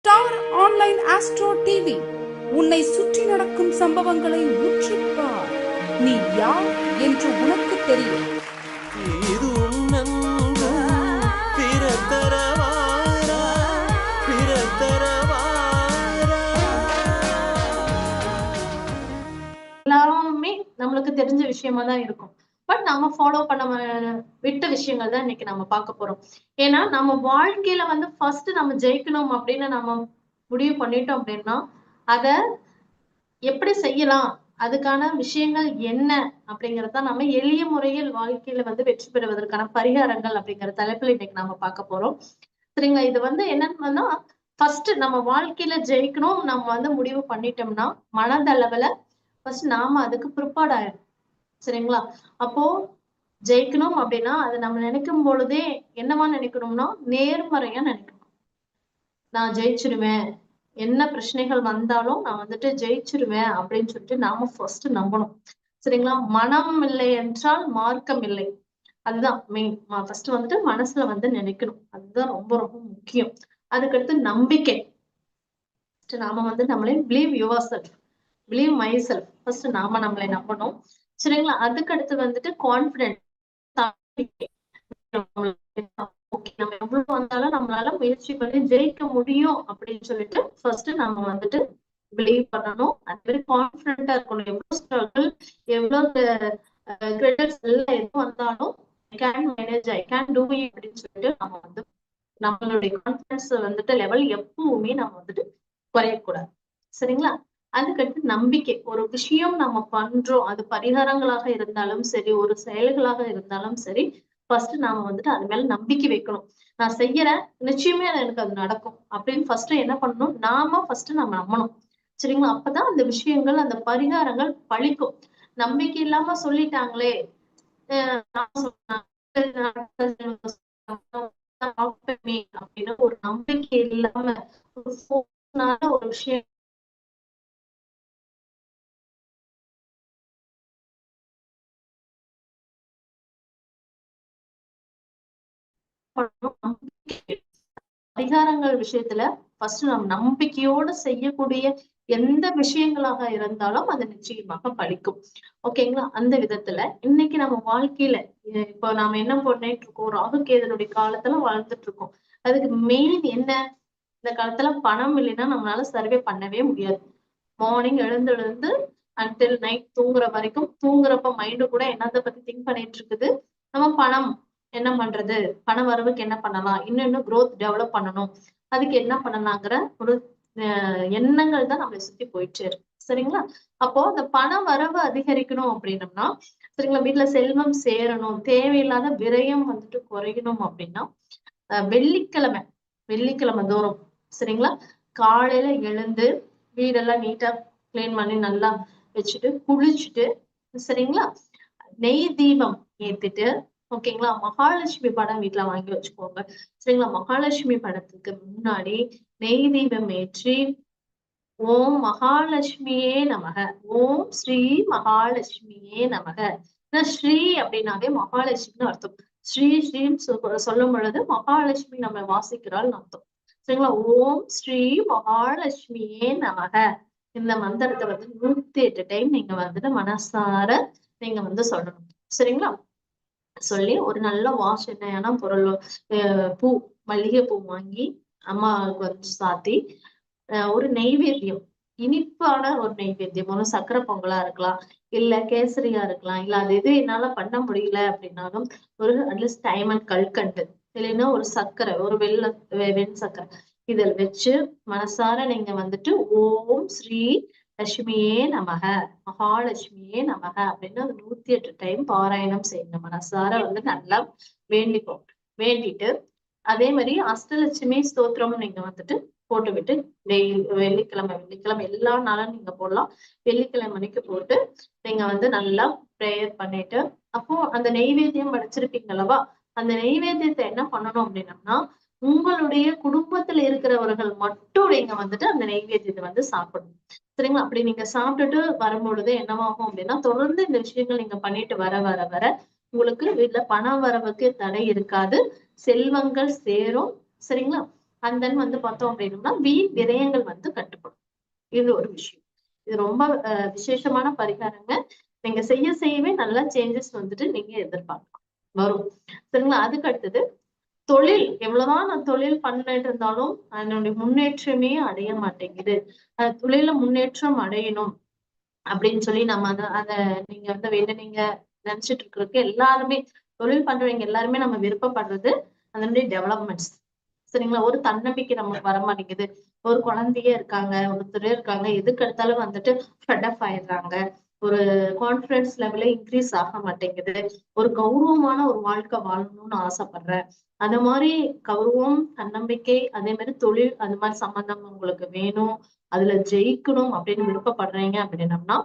Star online astro TV உன்னை சுற்றி நடக்கும் சம்பவங்களை உற்றுப்பார். நீ யார் என்று உனக்கு தெரியும். எல்லாருமே நம்மளுக்கு தெரிஞ்ச விஷயமா தான் இருக்கும். பட் நம்ம ஃபாலோ பண்ண விட்ட விஷயங்கள் தான் இன்னைக்கு நம்ம பார்க்க போறோம். ஏன்னா நம்ம வாழ்க்கையில வந்து ஃபர்ஸ்ட் நம்ம ஜெயிக்கணும் அப்படின்னு நம்ம முடிவு பண்ணிட்டோம் அப்படின்னா அத எப்படி செய்யலாம், அதுக்கான விஷயங்கள் என்ன அப்படிங்கறத நம்ம எளிய முறையில் வாழ்க்கையில வந்து வெற்றி பெறுவதற்கான பரிகாரங்கள் அப்படிங்கிற தலைப்புல இன்னைக்கு நாம பார்க்க போறோம். சரிங்களா? இது வந்து என்னன்னா ஃபர்ஸ்ட் நம்ம வாழ்க்கையில ஜெயிக்கணும் நம்ம வந்து முடிவு பண்ணிட்டோம்னா மனதளவுல ஃபர்ஸ்ட் நாம அதுக்கு ப்ரிப்பேர்ட் ஆயிடும். சரிங்களா? அப்போ ஜெயிக்கணும் அப்படின்னா அது நம்ம நினைக்கும் பொழுதே என்னவா நினைக்கணும்னா நேர்மறையா நினைக்கணும். நான் ஜெயிச்சிருவேன், என்ன பிரச்சனைகள் வந்தாலும் நான் வந்துட்டு ஜெயிச்சிருவேன் அப்படின்னு சொல்லிட்டு நாம ஃபர்ஸ்ட் நம்பணும். சரிங்களா? மனம் இல்லை என்றால் மார்க்கம் இல்லை. அதுதான் மெயின். ஃபர்ஸ்ட் வந்துட்டு மனசுல வந்து நினைக்கணும். அதுதான் ரொம்ப ரொம்ப முக்கியம். அதுக்கடுத்து நம்பிக்கை. நாம வந்து நம்மளே believe your self, believe my self. First நாம நம்மளை நம்பணும். சரிங்களா? அதுக்கு அடுத்து வந்துட்டு கான்பிடென்ட். ஓகே, நம்ம எவ்வளவு வந்தாலும் நம்மளால முயற்சி பண்ணி ஜெயிக்க முடியும் அப்படின்னு சொல்லிட்டு ஃபர்ஸ்ட் நம்ம வந்துட்டு பிலீவ் பண்ணணும். அது மாதிரி கான்பிடென்டா இருக்கணும். எவ்வளவு ஸ்ட்ரகிள், எவ்வளவு கிரெடிட்ஸ் எல்லாம் எது வந்தாலும் I can manage, I can do it அப்படின்னு சொல்லிட்டு நம்ம வந்து நம்மளுடைய கான்பிடன்ஸ் வந்துட்டு லெவல் எப்பவுமே நம்ம வந்துட்டு குறையக்கூடாது. சரிங்களா? அதுக்கடுத்து நம்பிக்கை. ஒரு விஷயம் நம்ம பண்றோம், அது பரிகாரங்களாக இருந்தாலும் சரி, ஒரு செயல்களாக இருந்தாலும் சரி, ஃபர்ஸ்ட் நாம வந்துட்டு அது மேல நம்பிக்கை வைக்கணும். நான் செய்யறேன், நிச்சயமே எனக்கு அது நடக்கும் அப்படின்னு ஃபர்ஸ்ட் என்ன பண்ணணும், நாம ஃபர்ஸ்ட் நம்ம நம்பணும். சரிங்களா? அப்பதான் அந்த விஷயங்கள், அந்த பரிகாரங்கள் பழிக்கும். நம்பிக்கை இல்லாம சொல்லிட்டாங்களே அப்படின்னு ஒரு நம்பிக்கை இல்லாம ஒரு விஷயம் பரிகாரங்கள் விஷயத்துல ஃபர்ஸ்ட் நம்ம நம்பிக்கையோட செய்யக்கூடிய எந்த விஷயங்களாக இருந்தாலும் அது நிச்சயமாக பலிக்கும். ஓகேங்களா? அந்த விதத்துல இன்னைக்கு நம்ம வாழ்க்கையில இப்போ நாம என்ன பண்ணிட்டு இருக்கோம், ராகுகேதனுடைய காலத்துல வாழ்ந்துட்டு இருக்கோம். அதுக்கு மெயின் என்ன? இந்த காலத்துல பணம் இல்லைன்னா நம்மளால சர்வே பண்ணவே முடியாது. மார்னிங் எழுந்து அன்டில் நைட் தூங்குற வரைக்கும், தூங்குறப்ப மைண்டு கூட என்னத்தை பத்தி திங்க் பண்ணிட்டு இருக்குது, நம்ம பணம் என்ன பண்றது, பண வரவுக்கு என்ன பண்ணலாம், இன்னும் growth டெவலப் பண்ணணும், அதுக்கு என்ன பண்ணலாங்கிற ஒரு எண்ணங்கள் தான் நம்மளை சுத்தி போயிட்டே இருக்கு. சரிங்களா? அப்போ அந்த பண வரவு அதிகரிக்கணும் அப்படின்னம்னா, சரிங்களா, வீட்டுல செல்வம் சேரணும், தேவையில்லாத விரயம் வந்துட்டு குறையணும் அப்படின்னா வெள்ளிக்கிழமை வெள்ளிக்கிழமை தோறும், சரிங்களா, காலையில எழுந்து வீடெல்லாம் நீட்டா கிளீன் பண்ணி நல்லா வச்சுட்டு குளிச்சுட்டு, சரிங்களா, நெய் தீபம் ஏத்திட்டு, ஓகேங்களா, மகாலட்சுமி படம் வீட்டுல வாங்கி வச்சுக்கோங்க. சரிங்களா? மகாலட்சுமி படத்துக்கு முன்னாடி நெய் தீபம் ஏற்றி ஓம் மகாலட்சுமியே நமக, ஓம் ஸ்ரீ மகாலட்சுமியே நமக. ஸ்ரீ அப்படின்னாவே மகாலட்சுமின்னு அர்த்தம். ஸ்ரீன்னு சொல்லும் பொழுது மகாலட்சுமி நம்ம வாசிக்கிறாள்னு அர்த்தம். சரிங்களா? ஓம் ஸ்ரீ மகாலட்சுமியே நமக. இந்த மந்திரத்தை வந்து 108 டைம் நீங்க வந்துட்டு மனசார நீங்க வந்து சொல்லணும். சரிங்களா? சொல்லி ஒரு நல்ல வாஷ் எண்ணெயான பொருள், பூ, மல்லிகை பூ வாங்கி அம்மாவுக்கு வந்து சாத்தி, ஒரு நெய்வேத்தியம், இனிப்பான ஒரு நெய்வேத்தியம், ஒரு சக்கரை பொங்கலா இருக்கலாம், இல்ல கேசரியா இருக்கலாம், இல்ல அது எது என்னால பண்ண முடியல அப்படின்னாலும் ஒரு அட்லீஸ்ட் டைமண்ட் கல்கண்டு, இல்லைன்னா ஒரு சர்க்கரை, ஒரு வெண் சர்க்கரை, இதில் வச்சு மனசார நீங்க வந்துட்டு ஓம் ஸ்ரீ லட்சுமியே நமக, மகாலட்சுமியே நமக அப்படின்னு 108 டைம் பாராயணம் செய்யுங்க. மனசார வந்து நல்லா வேண்டிப்போம். வேண்டிட்டு அதே மாதிரி அஷ்டலட்சுமி ஸ்தோத்திரம் நீங்க வந்துட்டு போட்டுவிட்டு வெள்ளிக்கிழமை எல்லா நாளும் நீங்க போடலாம். வெள்ளிக்கிழமை மணிக்கு போட்டு நீங்க வந்து நல்லா ப்ரேயர் பண்ணிட்டு, அப்போ அந்த நெய்வேத்தியம் படைச்சிருப்பீங்க அல்லவா, அந்த நெய்வேத்தியத்தை என்ன பண்ணணும் அப்படின்னம்னா உங்களுடைய குடும்பத்துல இருக்கிறவர்கள் மட்டும் நீங்க வந்துட்டு அந்த நெய்வேத்தியத்தை வந்து சாப்பிடணும். சரிங்களா? அப்படி நீங்க சாப்பிட்டுட்டு வரும்பொழுது என்னவாகும் அப்படின்னா, தொடர்ந்து இந்த விஷயங்கள் நீங்க பண்ணிட்டு வர வர வர உங்களுக்கு வீட்டுல பண வரவுக்கு தடை இருக்காது, செல்வங்கள் சேரும். சரிங்களா? அண்ட் தென் வந்து பார்த்தோம் அப்படின்னா வீண் விரயங்கள் வந்து கட்டுப்படும். இது ஒரு விஷயம். இது ரொம்ப விசேஷமான பரிகாரங்க. நீங்க செய்யவே நல்ல சேஞ்சஸ் வந்துட்டு நீங்க எதிர்பார்க்கலாம் வரும். சரிங்களா? அதுக்கு அடுத்தது தொழில். எவ்வளவுதான் நான் தொழில் பண்ணிட்டு இருந்தாலும் அதனுடைய முன்னேற்றமே அடைய மாட்டேங்குது. தொழில முன்னேற்றம் அடையணும் அப்படின்னு சொல்லி நம்ம அத நீங்க வந்து வேண்டுனீங்க நினைச்சிட்டு இருக்கிறதுக்கு எல்லாருமே தொழில் பண்றவங்க எல்லாருமே நம்ம விருப்பப்படுறது அதனுடைய டெவலப்மெண்ட்ஸ். சரிங்களா? ஒரு தன்னம்பிக்கை நமக்கு வர மாட்டேங்குது. ஒரு குழந்தையே இருக்காங்க, ஒருத்தரே இருக்காங்க, எதுக்கு எடுத்தாலும் வந்துட்டு ஃபெட் ஆயிடுறாங்க. ஒரு கான்பிடன்ஸ் லெவலே இன்க்ரீஸ் ஆக மாட்டேங்குது. ஒரு கௌரவமான ஒரு வாழ்க்கை வாழணும்னு ஆசைப்படுறேன். அந்த மாதிரி கௌரவம், தன்னம்பிக்கை, அதே மாதிரி தொழில் அந்த மாதிரி சம்பந்தம் உங்களுக்கு வேணும், அதுல ஜெயிக்கணும் அப்படின்னு விருப்பப்படுறீங்க அப்படின்னம்னா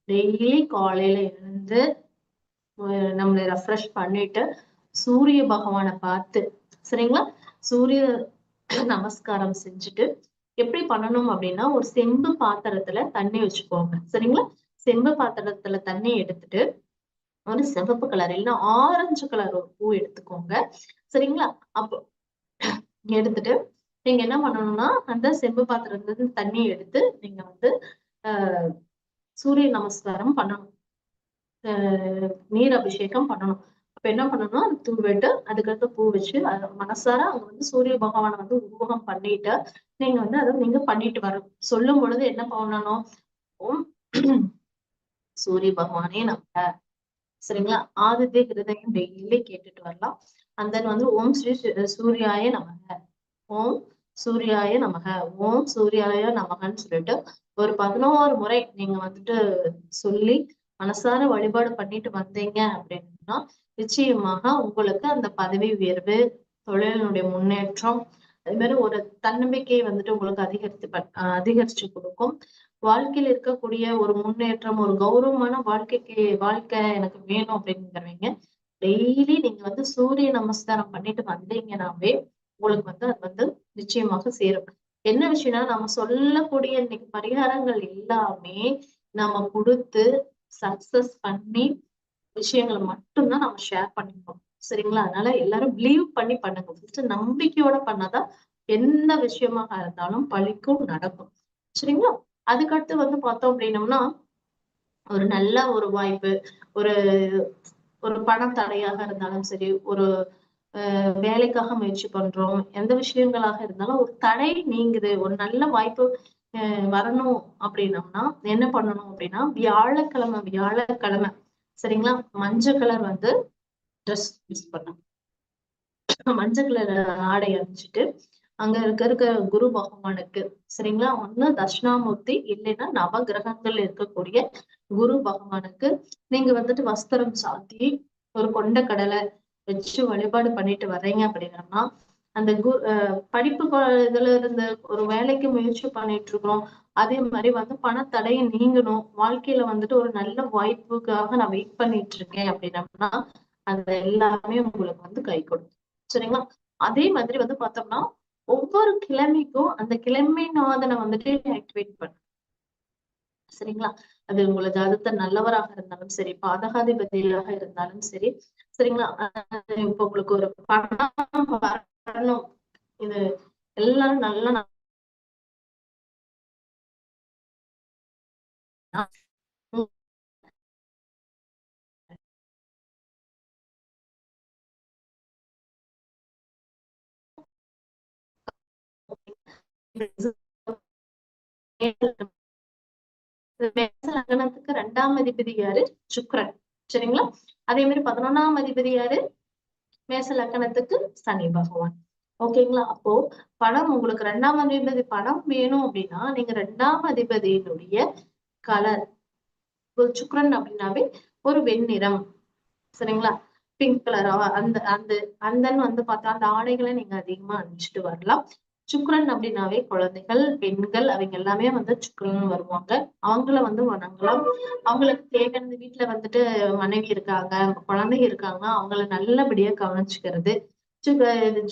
டெய்லி காலையில எழுந்து நம்மளை ரெஃப்ரெஷ் பண்ணிட்டு சூரிய பகவானை பார்த்து, சரிங்களா, சூரிய நமஸ்காரம் செஞ்சுட்டு எப்படி பண்ணணும் அப்படின்னா ஒரு செம்பு பாத்திரத்துல தண்ணி வச்சுக்கோங்க. சரிங்களா? செம்பு பாத்திரத்துல தண்ணி எடுத்துட்டு ஒரு சிவப்பு கலர் இல்லைன்னா ஆரஞ்சு கலர் ஒரு பூ எடுத்துக்கோங்க. சரிங்களா? அப்போ எடுத்துட்டு நீங்க என்ன பண்ணணும்னா அந்த செம்பு பாத்திரத்துல இருந்து தண்ணி எடுத்து நீங்க வந்து சூரிய நமஸ்காரம் பண்ணணும். நீர் அபிஷேகம் பண்ணணும். அப்ப என்ன பண்ணணும்னா அது தூவிட்டு அதுக்கடுத்து பூ வச்சு மனசார அங்க வந்து சூரிய பகவானை வந்து உருவகம் பண்ணிட்டு நீங்க வந்து அதை நீங்க பண்ணிட்டு வரணும். சொல்லும் பொழுது என்ன பண்ணணும்? ஓம் சூரிய பகவானே நம்ம, சரிங்களா, ஆதித்ய ஹிருதயம் டெய்லி கேட்டுட்டு வரலாம். அந்த வந்து ஓம் ஸ்ரீ சூர்யாய நமக, ஓம் சூர்யாய நமக, ஓம் சூர்யாய நமகன்னு சொல்லிட்டு ஒரு 11 முறை நீங்க வந்துட்டு சொல்லி மனசார வழிபாடு பண்ணிட்டு வந்தீங்க அப்படின்னா நிச்சயமாக உங்களுக்கு அந்த பதவி உயர்வு, தொழிலினுடைய முன்னேற்றம், அது மாதிரி ஒரு தன்னம்பிக்கையை வந்துட்டு உங்களுக்கு அதிகரிச்சு கொடுக்கும். வாழ்க்கையில இருக்கக்கூடிய ஒரு முன்னேற்றம், ஒரு கௌரவமான வாழ்க்கை எனக்கு வேணும் அப்படிங்கிறவங்க டெய்லி நீங்க வந்து சூரிய நமஸ்காரம் பண்ணிட்டு வந்தீங்கன்னாவே உங்களுக்கு வந்து அது வந்து நிச்சயமாக சேரும். என்ன விஷயம்னா நம்ம சொல்லக்கூடிய இன்னைக்கு பரிகாரங்கள் எல்லாமே நம்ம கொடுத்து சக்சஸ் பண்ணி விஷயங்களை மட்டும்தான் நம்ம ஷேர் பண்ணிப்போம். சரிங்களா? அதனால எல்லாரும் பிலீவ் பண்ணி பண்ணுங்க. ஃபர்ஸ்ட் நம்பிக்கையோட பண்ணாதான் எந்த விஷயமாக இருந்தாலும் பழிக்கும், நடக்கும். சரிங்களா? அதுக்கடுத்து வந்து பார்த்தோம் அப்படின்னம்னா ஒரு நல்ல ஒரு வாய்ப்பு, ஒரு ஒரு பண தடையாக இருந்தாலும் சரி, ஒரு வேலைக்காக முயற்சி பண்றோம், எந்த விஷயங்களாக இருந்தாலும் ஒரு தடை நீங்குது, ஒரு நல்ல வாய்ப்பு வரணும் அப்படின்னம்னா என்ன பண்ணணும் அப்படின்னா வியாழக்கிழமை சரிங்களா, மஞ்சள் கலர் வந்து ட்ரெஸ் யூஸ் பண்ணணும். மஞ்சள் கலர் ஆடை அணிஞ்சிட்டு அங்க இருக்க குரு பகவானுக்கு, சரிங்களா, ஒண்ணு தட்சிணாமூர்த்தி இல்லைன்னா நவ கிரகங்கள் இருக்கக்கூடிய குரு பகவானுக்கு நீங்க வந்துட்டு வஸ்திரம் சாத்தி ஒரு கொண்ட கடலை வச்சு வழிபாடு பண்ணிட்டு வர்றீங்க அப்படின்னா அந்த படிப்பு இதுல இருந்து ஒரு வேலைக்கு முயற்சி பண்ணிட்டு இருக்கிறோம், அதே மாதிரி வந்து பணத்தடையை நீங்கணும், வாழ்க்கையில வந்துட்டு ஒரு நல்ல வாய்ப்புக்காக நான் வெயிட் பண்ணிட்டு இருக்கேன் அப்படின்னா அது எல்லாமே உங்களுக்கு வந்து கை கொடுக்கும். சரிங்களா? அதே மாதிரி வந்து பார்த்தோம்னா ஒவ்வொரு கிழமைக்கும் அந்த கிழமை நாதனை வந்துட்டு ஆக்டிவேட் பண்ணு. சரிங்களா? அது உங்களோட ஜாதகத்தை நல்லவராக இருந்தாலும் சரி, பாதகாதிபதியாக இருந்தாலும் சரி, சரிங்களா, இப்ப உங்களுக்கு ஒரு பணம் வரணும், இது எல்லாரும் நல்லா மேச லக்னத்துக்கு 2ஆம் அதிபதி யாரு? சுக்கிரன். சரிங்களா? அதே மாதிரி 11ஆம் அதிபதி யாரு? மேச லக்னத்துக்கு சனி பகவான். ஓகேங்களா? அப்போ பணம் உங்களுக்கு 2ஆம் அதிபதி பணம் வேணும் அப்படின்னா நீங்க 2ஆம் அதிபதியினுடைய கலர் சுக்கிரன் அப்படின்னாவே ஒரு வெண்ணிறம், சரிங்களா, பிங்க் கலர், அந்த அந்த அந்தன்னு வந்து பார்த்தா அந்த ஆடைகளை நீங்க அதிகமா அணிஞ்சிட்டு வரலாம். சுக்கிரன் அப்படின்னாவே குழந்தைகள், பெண்கள் அவங்க எல்லாமே வந்து சுக்கிரன் வருவாங்க. அவங்கள வந்து வணங்கலாம். அவங்களுக்கு தேவையானது வீட்டுல வந்துட்டு மனைவி இருக்காங்க, குழந்தைங்க இருக்காங்க, அவங்கள நல்லபடியா கவனிச்சுக்கிறது.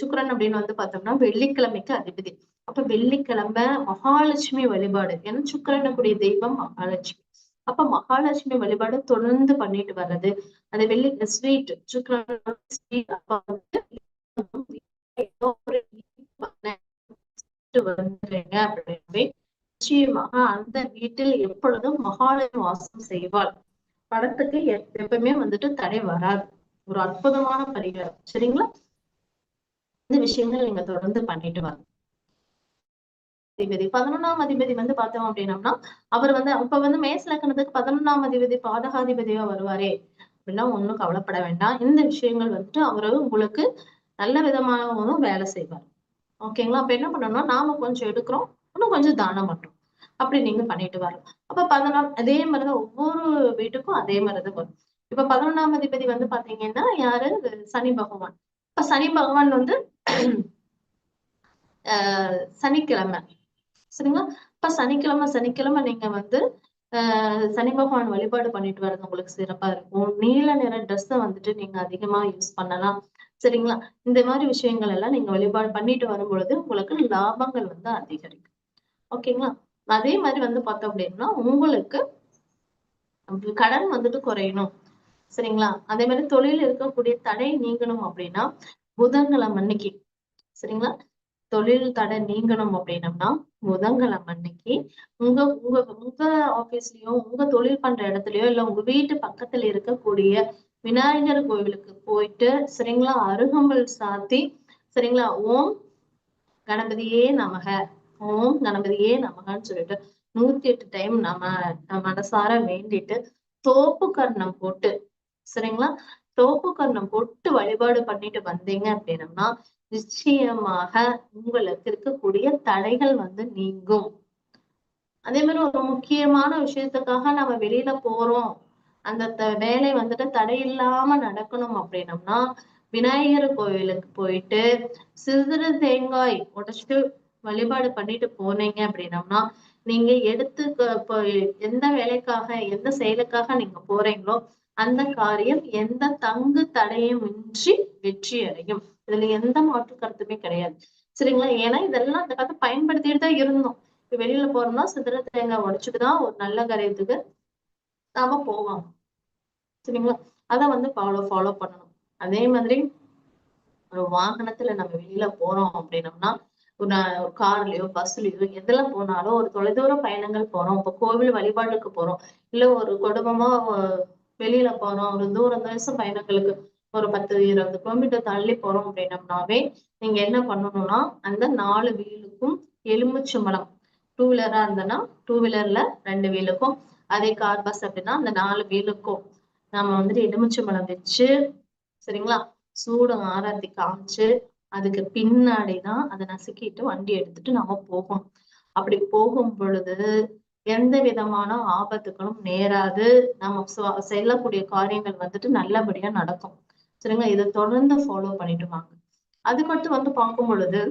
சுக்கிரன் அப்படின்னு வந்து பார்த்தோம்னா வெள்ளிக்கிழமைக்கு அதிபதி. அப்ப வெள்ளிக்கிழமை மகாலட்சுமி வழிபாடு, ஏன்னா சுக்கிரனுக்குரிய தெய்வம் மகாலட்சுமி. அப்ப மகாலட்சுமி வழிபாடு தொடர்ந்து பண்ணிட்டு வர்றது, அந்த வெள்ளி ஸ்வீட் சுக்கிரன் ஸ்வீட் அப்ப வந்து பண்ணிட்டு வந்துடுறீங்க அப்படின்னாவே நிச்சயமாக அந்த வீட்டில் எப்பொழுதும் மகாலட்சுமி வாசம் செய்வாள். படத்துக்கு எப்பவுமே வந்துட்டு தடை வராது. ஒரு அற்புதமான பரிகாரம். சரிங்களா? இந்த விஷயங்கள் நீங்க தொடர்ந்து பண்ணிட்டு வாங்க. அதிபதி 11ஆம் அதிபதி வந்து பார்த்தோம் அப்படின்னம்னா, அவர் வந்து அப்ப வந்து மேஷ லக்னத்துக்கு 11ஆம் அதிபதி பாதகாதிபதியா வருவாரே அப்படின்னா ஒண்ணும் கவலைப்பட வேண்டாம். இந்த விஷயங்கள் வந்துட்டு அவரு உங்களுக்கு நல்ல விதமாகவும் வேலை செய்வார். ஓகேங்களா? அப்ப என்ன பண்ணணும்னா, நாம கொஞ்சம் எடுக்கிறோம், இன்னும் கொஞ்சம் தானம் பண்றோம். அப்படி நீங்க பண்ணிட்டு வரலாம். அப்ப 11 அதே மாதிரிதான் ஒவ்வொரு வீட்டுக்கும் அதே மாதிரிதான் வரும். இப்ப 11ஆம் அதிபதி வந்து பாத்தீங்கன்னா யாரு? சனி பகவான். இப்ப சனி பகவான் வந்து சனிக்கிழமை சரிங்களா? இப்ப சனிக்கிழமை நீங்க வந்து சனி பகவான் வழிபாடு பண்ணிட்டு வர்றது உங்களுக்கு சிறப்பா இருக்கும். நீல நிற ட்ரெஸ்ஸ வந்துட்டு நீங்க அதிகமா யூஸ் பண்ணலாம். சரிங்களா? இந்த மாதிரி விஷயங்கள் எல்லாம் நீங்க வழிபாடு பண்ணிட்டு வரும் பொழுது உங்களுக்கு லாபங்கள் வந்து அதிகரிக்கும். ஓகேங்களா? அதே மாதிரி வந்து பார்த்தோம் அப்படின்னா உங்களுக்கு கடன் வந்துட்டு குறையணும். சரிங்களா? அதே மாதிரி தொழில் இருக்கக்கூடிய தடை நீங்கணும் அப்படின்னா புதன்கிழமை அன்னைக்கு சரிங்களா? தொழில் தடை நீங்கணும் அப்படின்னம்னா புதன்கிழமை அன்னைக்கு உங்க உங்க உங்க ஆபீஸ்லயோ உங்க தொழில் பண்ற இடத்துலயோ இல்ல உங்க வீட்டு பக்கத்துல இருக்கக்கூடிய விநாயகர் கோவிலுக்கு போயிட்டு சரிங்களா? அருகம்புல் சாத்தி சரிங்களா? ஓம் கணபதியே நமக, ஓம் கணபதியே நமகன்னு சொல்லிட்டு 108 டைம் நம்ம மனசார வேண்டிட்டு தோப்பு கர்ணம் போட்டு சரிங்களா? தோப்பு கர்ணம் போட்டு வழிபாடு பண்ணிட்டு வந்தீங்க அப்படின்னம்னா நிச்சயமாக உங்களுக்கு இருக்கக்கூடிய தடைகள் வந்து நீங்கும். அதே மாதிரி ஒரு முக்கியமான விஷயத்துக்காக நம்ம வெளியில போறோம். அந்த வேலை வந்துட்டு தடை இல்லாம நடக்கணும் அப்படின்னம்னா விநாயகர் கோவிலுக்கு போயிட்டு சிறு தேங்காய் உடைச்சிட்டு வழிபாடு பண்ணிட்டு போனீங்க அப்படின்னம்னா நீங்க எடுத்து எந்த வேலைக்காக எந்த செயலுக்காக நீங்க போறீங்களோ அந்த காரியம் எந்த தங்கு தடையும் இன்றி வெற்றி அடையும். இதுல எந்த மாற்று கருத்துமே கிடையாது. சரிங்களா? ஏன்னா இதெல்லாம் அந்த காலத்தை பயன்படுத்திட்டு தான் இருந்தோம். இப்ப வெளியில போறோம்னா சிதற தேங்காய் உடைச்சுட்டுதான் ஒரு நல்ல காரியத்துக்கு நாம போவோம். சரிங்களா? அத வந்து ஃபாலோ பண்ணணும். அதே மாதிரி ஒரு வாகனத்துல நம்ம வெளியில போறோம் அப்படின்னம்னா ஒரு கார்லயோ பஸ்லயோ எதுல போனாலும் ஒரு தொலைதூர பயணங்கள் போறோம். இப்ப கோவில் வழிபாட்டுக்கு போறோம். இல்ல ஒரு குடும்பமா வெளியில போறோம். ஒரு தேச பயணங்களுக்கு ஒரு 10, 20 கிலோமீட்டர் தள்ளி போறோம் அப்படின்னம்னாவே நீங்க என்ன பண்ணணும்னா அந்த 4 வீலுக்கும் எலுமிச்சம்பழம் டூ வீலரா இருந்ததுன்னா டூ வீலர்ல 2 வீலுக்கும் அதே கார் பஸ் அப்படின்னா அந்த 4 வீலுக்கும் நம்ம வந்துட்டு எலுமிச்சம்பழம் வச்சு சரிங்களா? சூடு ஆராத்தி காமிச்சு அதுக்கு பின்னாடிதான் அதை நசுக்கிட்டு வண்டி எடுத்துட்டு நாம போகணும். அப்படி போகும் பொழுது எந்த விதமான ஆபத்துகளும் நேராது. நம்ம செல்லக்கூடிய காரியங்கள் வந்துட்டு நல்லபடியா நடக்கும். சரிங்களா? இதை தொடர்ந்து ஃபாலோ பண்ணிட்டு வாங்க. அது மட்டும் வந்து பார்க்கும் பொழுது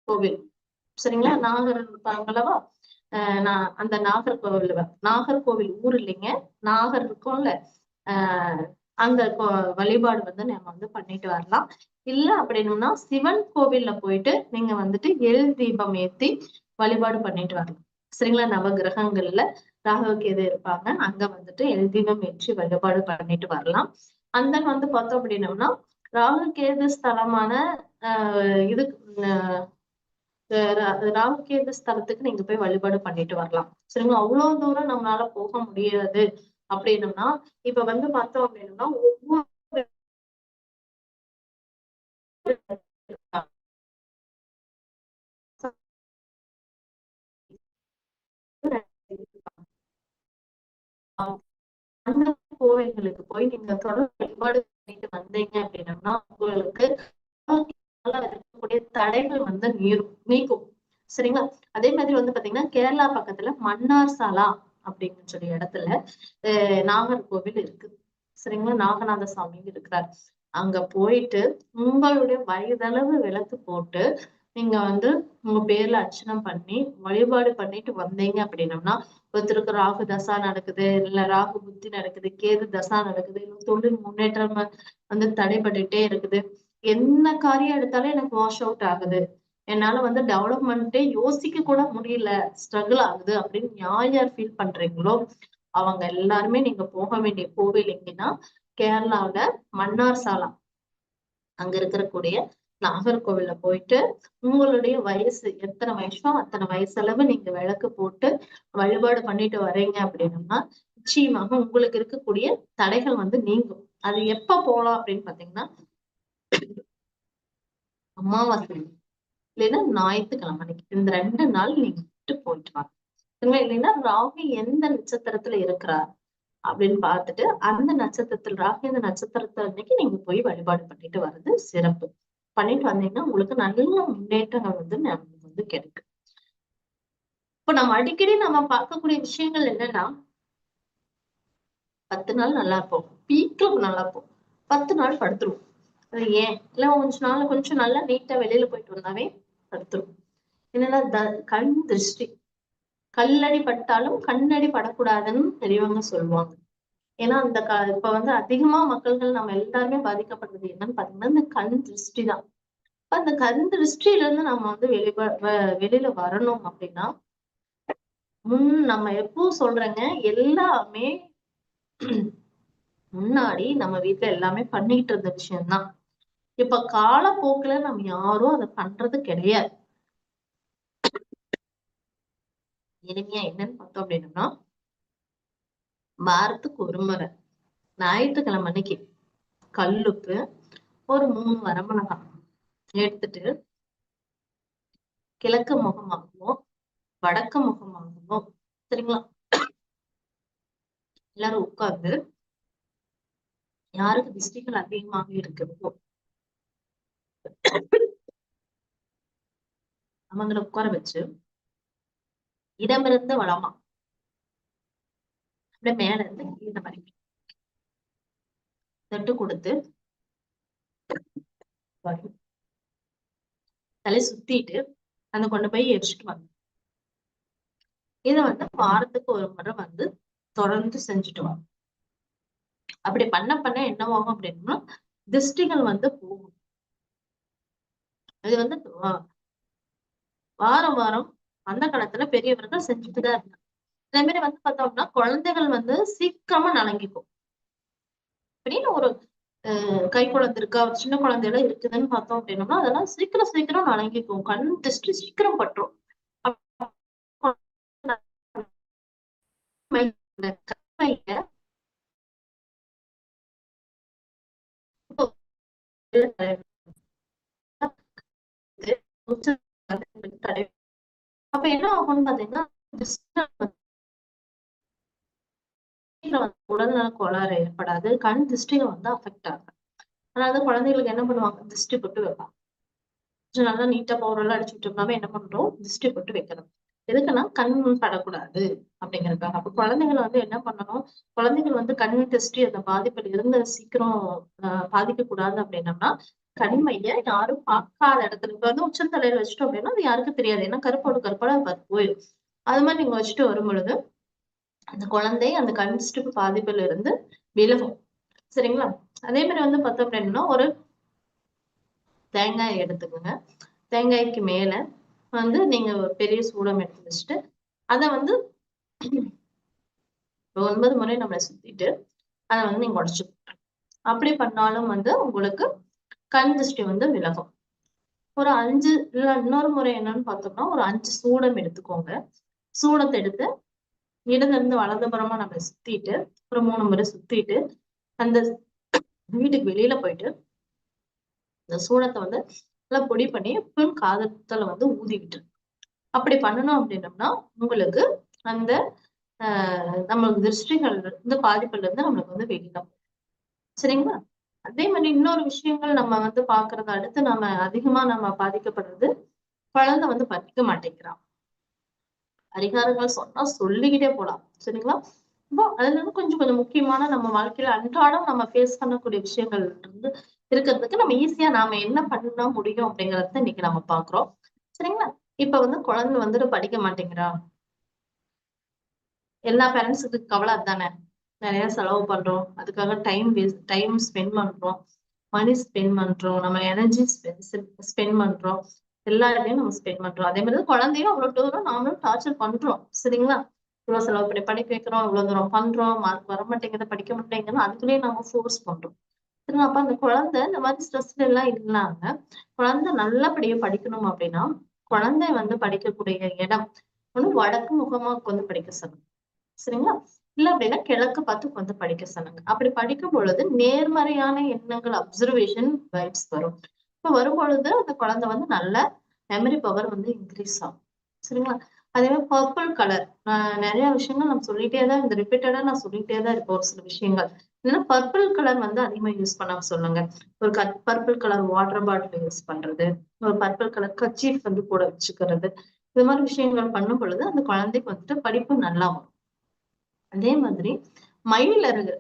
கோவில் சரிங்களா? நாகர் இருப்பாங்களவா? நான் அந்த நாகர்கோவில் ஊர் இல்லைங்க. நாகர் இருக்கும்ல அந்த வழிபாடு வந்து நம்ம வந்து பண்ணிட்டு வரலாம். இல்ல அப்படின்னா சிவன் கோவில்ல போயிட்டு நீங்க வந்துட்டு எள் தீபம் ஏத்தி வழிபாடு பண்ணிட்டு வரலாம். சரிங்களா? நவகிரகங்கள்ல ராகு கேது இருப்பாங்க. அங்க வந்துட்டு எள் தீபம் ஏற்றி வழிபாடு பண்ணிட்டு வரலாம். அந்த வந்து பார்த்தோம் அப்படின்னம்னா ராகு கேது ஸ்தலமான இது ராகு கேது ஸ்தலத்துக்கு நீங்க போய் வழிபாடு பண்ணிட்டு வரலாம். சரிங்களா? அவ்வளவு தூரம் நம்மளால போக முடியாது அப்படின்னம்னா இப்ப வந்து பார்த்தோம் அப்படின்னா ஒவ்வொரு அந்த கோவில்களுக்கு போய் நீங்க தொடர்ந்து வழிபாடு பண்ணிட்டு வந்தீங்க அப்படின்னம்னா உங்களுக்கு இருக்கக்கூடிய தடைகள் வந்து நீக்கும். சரிங்களா? அதே மாதிரி வந்து பாத்தீங்கன்னா கேரளா பக்கத்துல மன்னார் சாலா அப்படின்னு சொல்லி இடத்துல நாகர்கோவில் இருக்கு. சரிங்களா? நாகநாத சுவாமி இருக்கிறார். அங்க போயிட்டு உங்களுடைய வயதளவு விளக்கு போட்டு நீங்க வந்து உங்க பேர்ல அர்ச்சனை பண்ணி வழிபாடு பண்ணிட்டு வந்தீங்க அப்படின்னம்னா ஒருத்தருக்கு ராகு தசா நடக்குது, இல்ல ராகு புத்தி நடக்குது, கேது தசா நடக்குது, இல்ல தொழில் முன்னேற்றம் வந்து தடைபட்டுட்டே இருக்குது. என்ன காரியம் எடுத்தாலும் எனக்கு வாஷ் அவுட் ஆகுது. என்னால வந்து டெவலப்மெண்ட்டே யோசிக்க கூட முடியல. ஸ்ட்ரகிள் ஆகுது அப்படின்னு யார் யார் ஃபீல் பண்றீங்களோ, அவங்க எல்லாருமே நீங்க போக வேண்டிய கோவில் எங்கன்னா, கேரளாவுல மன்னார் சாலா. அங்க இருக்கக்கூடிய நாகர்கோவில்ல போயிட்டு உங்களுடைய வயசு எத்தனை வயசோ அத்தனை வயசளவு நீங்க விளக்கு போட்டு வழிபாடு பண்ணிட்டு வர்றீங்க அப்படின்னா நிச்சயமாக உங்களுக்கு இருக்கக்கூடிய தடைகள் வந்து நீங்கும். அது எப்ப போலாம் அப்படின்னு பாத்தீங்கன்னா, அமாவாசை இல்லைன்னா ஞாயிற்றுக்கிழமை அன்னைக்கு இந்த 2 நாள் நீங்க விட்டு போயிட்டு வாங்க. இல்லைன்னா ராகு எந்த நட்சத்திரத்துல இருக்கிறார் அப்படின்னு பார்த்துட்டு அந்த நட்சத்திரத்தில் ராகு இந்த நட்சத்திரத்தை அன்னைக்கு நீங்க போய் வழிபாடு பண்ணிட்டு வர்றது சிறப்பு. பண்ணிட்டு வந்தீங்கன்னா உங்களுக்கு நல்ல முன்னேற்றங்கள் வந்து நமக்கு வந்து கிடைக்கும். இப்ப நம்ம அடிக்கடி நம்ம பார்க்கக்கூடிய விஷயங்கள் என்னன்னா, 10 நாள் நல்லா இருப்போம், பீக்ல நல்லா இருப்போம், 10 நாள் படுத்துருவோம். அது ஏன் இல்ல கொஞ்சம் நல்லா நீட்டா வெளியில போயிட்டு வந்தாவே படுத்துரும். என்னன்னா கண் திருஷ்டி, கல்லடி பட்டாலும் கண்ணடி படக்கூடாதுன்னு பெரியவங்க சொல்லுவாங்க. ஏன்னா அந்த இப்ப வந்து அதிகமா மக்கள்கள் நம்ம எல்லாருமே பாதிக்கப்படுறது என்னன்னு பாத்தீங்கன்னா இந்த கண் திருஷ்டி தான். அந்த கண் திருஷ்டியில இருந்து நம்ம வந்து வெளியில வரணும் அப்படின்னா நம்ம எப்பவும் சொல்றேங்க, எல்லாமே முன்னாடி நம்ம வீட்டுல எல்லாமே பண்ணிட்டு இருந்த விஷயம்தான். இப்ப காலப்போக்குல நம்ம யாரும் அதை பண்றது கிடையாது. எளிமையா என்னன்னு பார்த்தோம் அப்படின்னா, வாரத்துக்கு ஒரு முறை ஞாயிற்றுக்கிழமை அன்னைக்கு கல்லுப்பு ஒரு 3 வரமிளகாய் எடுத்துட்டு கிழக்கு முகமாகவும் வடக்கு முகமாகவும் சரிங்களா எல்லாரும் உட்கார்ந்து யாருக்கு திஷ்டிகள் அதிகமாக இருக்கிறதோ அவங்களை உட்கார வச்சு இடமிருந்து வளமா அப்படியே மேல இருந்து இந்த மாதிரி தட்டு கொடுத்து தலை சுத்திட்டு அந்த கொண்டு போய் எரிச்சுட்டு வந்து இதை வந்து வாரத்துக்கு ஒரு முறை வந்து தொடர்ந்து செஞ்சுட்டு வரும். அப்படி பண்ண என்னவாகும் அப்படின்னா திஷ்டிகள் வந்து போகும். இது வந்து வாரம் வாரம் அந்த காலத்துல பெரியவர்கள் செஞ்சுட்டுதான் இருந்தாங்க. அதே மாதிரி வந்து பார்த்தோம்னா குழந்தைகள் வந்து சீக்கிரமா நலங்கிக்கும். அப்படின்னு ஒரு கை குழந்தை இருக்கா சின்ன குழந்தையெல்லாம் இருக்குதுன்னு பார்த்தோம் அப்படின்னா அதெல்லாம் சீக்கிரம் நலங்கிக்கும். கண் திருஷ்டி சீக்கிரம் பற்றும். அப்ப என்ன ஆகும்னு பாத்தீங்கன்னா உடல்நல கோளாறு ஏற்படாது. கண் திருஷ்டிகள் வந்து அஃபெக்ட் ஆகும். அதாவது குழந்தைகளுக்கு என்ன பண்ணுவாங்க, திருஷ்டி போட்டு வைப்பாங்க. கொஞ்சம் நல்லா நீட்டா பவுடர் எல்லாம் அடிச்சு விட்டோம்னாவே என்ன பண்றோம், திருஷ்டி போட்டு வைக்கணும். எதுக்குன்னா கண் படக்கூடாது அப்படிங்கிறதுக்காக. அப்ப குழந்தைகள் வந்து என்ன பண்ணணும், குழந்தைகள் வந்து கண் திருஷ்டி அந்த பாதிப்புல இருந்து சீக்கிரம் பாதிக்க கூடாது அப்படின்னம்னா கண்மைய யாரும் பார்க்காத இடத்துல இப்ப வந்து உச்சந்தலையில வச்சுட்டோம் அப்படின்னா அது யாருக்கும் தெரியாது. ஏன்னா கருப்போட போயிடும். அது மாதிரி நீங்க வச்சுட்டு வரும் பொழுது அந்த குழந்தை அந்த கண் திருஷ்டி பாதிப்புல இருந்து விலகும். சரிங்களா? அதே மாதிரி வந்து பார்த்தோம் அப்படின்னா ஒரு தேங்காய் எடுத்துக்கோங்க. தேங்காய்க்கு மேல வந்து நீங்க ஒரு பெரிய சூடம் எடுத்து வச்சுட்டு அதை வந்து 9 முறை நம்மளை சுத்திட்டு அதை வந்து நீங்க உடைச்சு அப்படி பண்ணாலும் வந்து உங்களுக்கு கண் திருஷ்டி வந்து விலகும். ஒரு 5 இல்ல இன்னொரு முறை என்னன்னு பார்த்தோம்னா ஒரு 5 சூடம் எடுத்துக்கோங்க. சூடத்தை எடுத்து இடதுல இருந்து வலதுபுறமா நம்ம சுத்திட்டு ஒரு 3 முறை சுத்திட்டு அந்த வீட்டுக்கு வெளியில போயிட்டு இந்த சூடத்தை வந்து நல்லா பொடி பண்ணி பின் காதத்துல வந்து ஊதி விட்டு அப்படி பண்ணணும் அப்படின்னம்னா உங்களுக்கு அந்த நம்மளுக்கு திருஷ்டிகள் இந்த பாதிப்புல இருந்து நம்மளுக்கு வந்து வெளியிடும். சரிங்களா? அதே மாதிரி இன்னொரு விஷயங்கள் நம்ம வந்து பாக்குறது அடுத்து நம்ம அதிகமா நம்ம பாதிக்கப்படுறது குழந்தை வந்து படிக்க மாட்டேங்கிறான். பரிகாரங்கள் சொன்னா சொல்லிக்கிட்டே போலாம். சரிங்களா? இப்போ அதுல இருந்து கொஞ்சம் முக்கியமான நம்ம வாழ்க்கையில அன்றாடம் நம்ம ஃபேஸ் பண்ணக்கூடிய விஷயங்கள் இருந்து இருக்கிறதுக்கு நம்ம ஈஸியா நாம என்ன பண்ண முடியும் அப்படிங்கறத இன்னைக்கு நம்ம பாக்குறோம். சரிங்களா? இப்ப வந்து குழந்தை வந்துட்டு படிக்க மாட்டேங்கிறா எல்லா பேரண்ட்ஸுக்கு கவலை அதுதானே. நிறைய செலவு பண்றோம், அதுக்காக டைம் ஸ்பெண்ட் பண்றோம், மணி ஸ்பெண்ட் பண்றோம், நம்ம எனர்ஜி ஸ்பெண்ட் பண்றோம், எல்லாத்தையும் நம்ம ஸ்பெண்ட் பண்றோம். அதே மாதிரி குழந்தையும் அவ்வளவு தூரம் நாமளும் டார்ச்சர் பண்றோம். சரிங்களா? இவ்வளவு செலவு பண்ணி படிக்க வைக்கிறோம், இவ்வளவு தூரம் பண்றோம், மார்க் வர மாட்டேங்குது, படிக்க மாட்டேங்குதுன்னு அதுக்குள்ளேயே நம்ம ஃபோர்ஸ் பண்றோம். சரிங்களா? அப்ப அந்த குழந்தை இந்த மாதிரி ஸ்ட்ரெஸ்ல எல்லாம் இல்லாம குழந்தை நல்லபடியா படிக்கணும் அப்படின்னா, குழந்தை படிக்கக்கூடிய இடம் ஒண்ணு வடக்கு முகமா உட்கார்ந்து படிக்க சொல்லுங்க. சரிங்களா? இல்ல அப்படின்னா கிழக்கு பார்த்து உட்கார்ந்து படிக்க சொல்லுங்க. அப்படி படிக்கும் பொழுது நேர்மறையான எண்ணங்கள், அப்சர்வேஷன், வைப்ஸ் வரும். இப்ப வரும்பொழுது அந்த குழந்தை நல்ல மெமரி பவர் இன்க்ரீஸ் ஆகும். சரிங்களா? அதே மாதிரி பர்பிள் கலர் நிறைய விஷயங்கள் நம்ம சொல்லிட்டே தான் இந்த ரிப்பீட்டடா நான் சொல்லிட்டே தான் இருப்பேன் ஒரு சில விஷயங்கள். இல்லைன்னா பர்பிள் கலர் அதிகமா யூஸ் பண்ண சொல்லுங்க. ஒரு purple colour water bottle use பண்றது, ஒரு பர்பிள் கலர் கர்ச்சீஃப் கூட வச்சுக்கிறது, இது மாதிரி விஷயங்கள் பண்ணும் பொழுது அந்த குழந்தைக்கு படிப்பு நல்லா வரும். அதே மாதிரி மயிலிறகு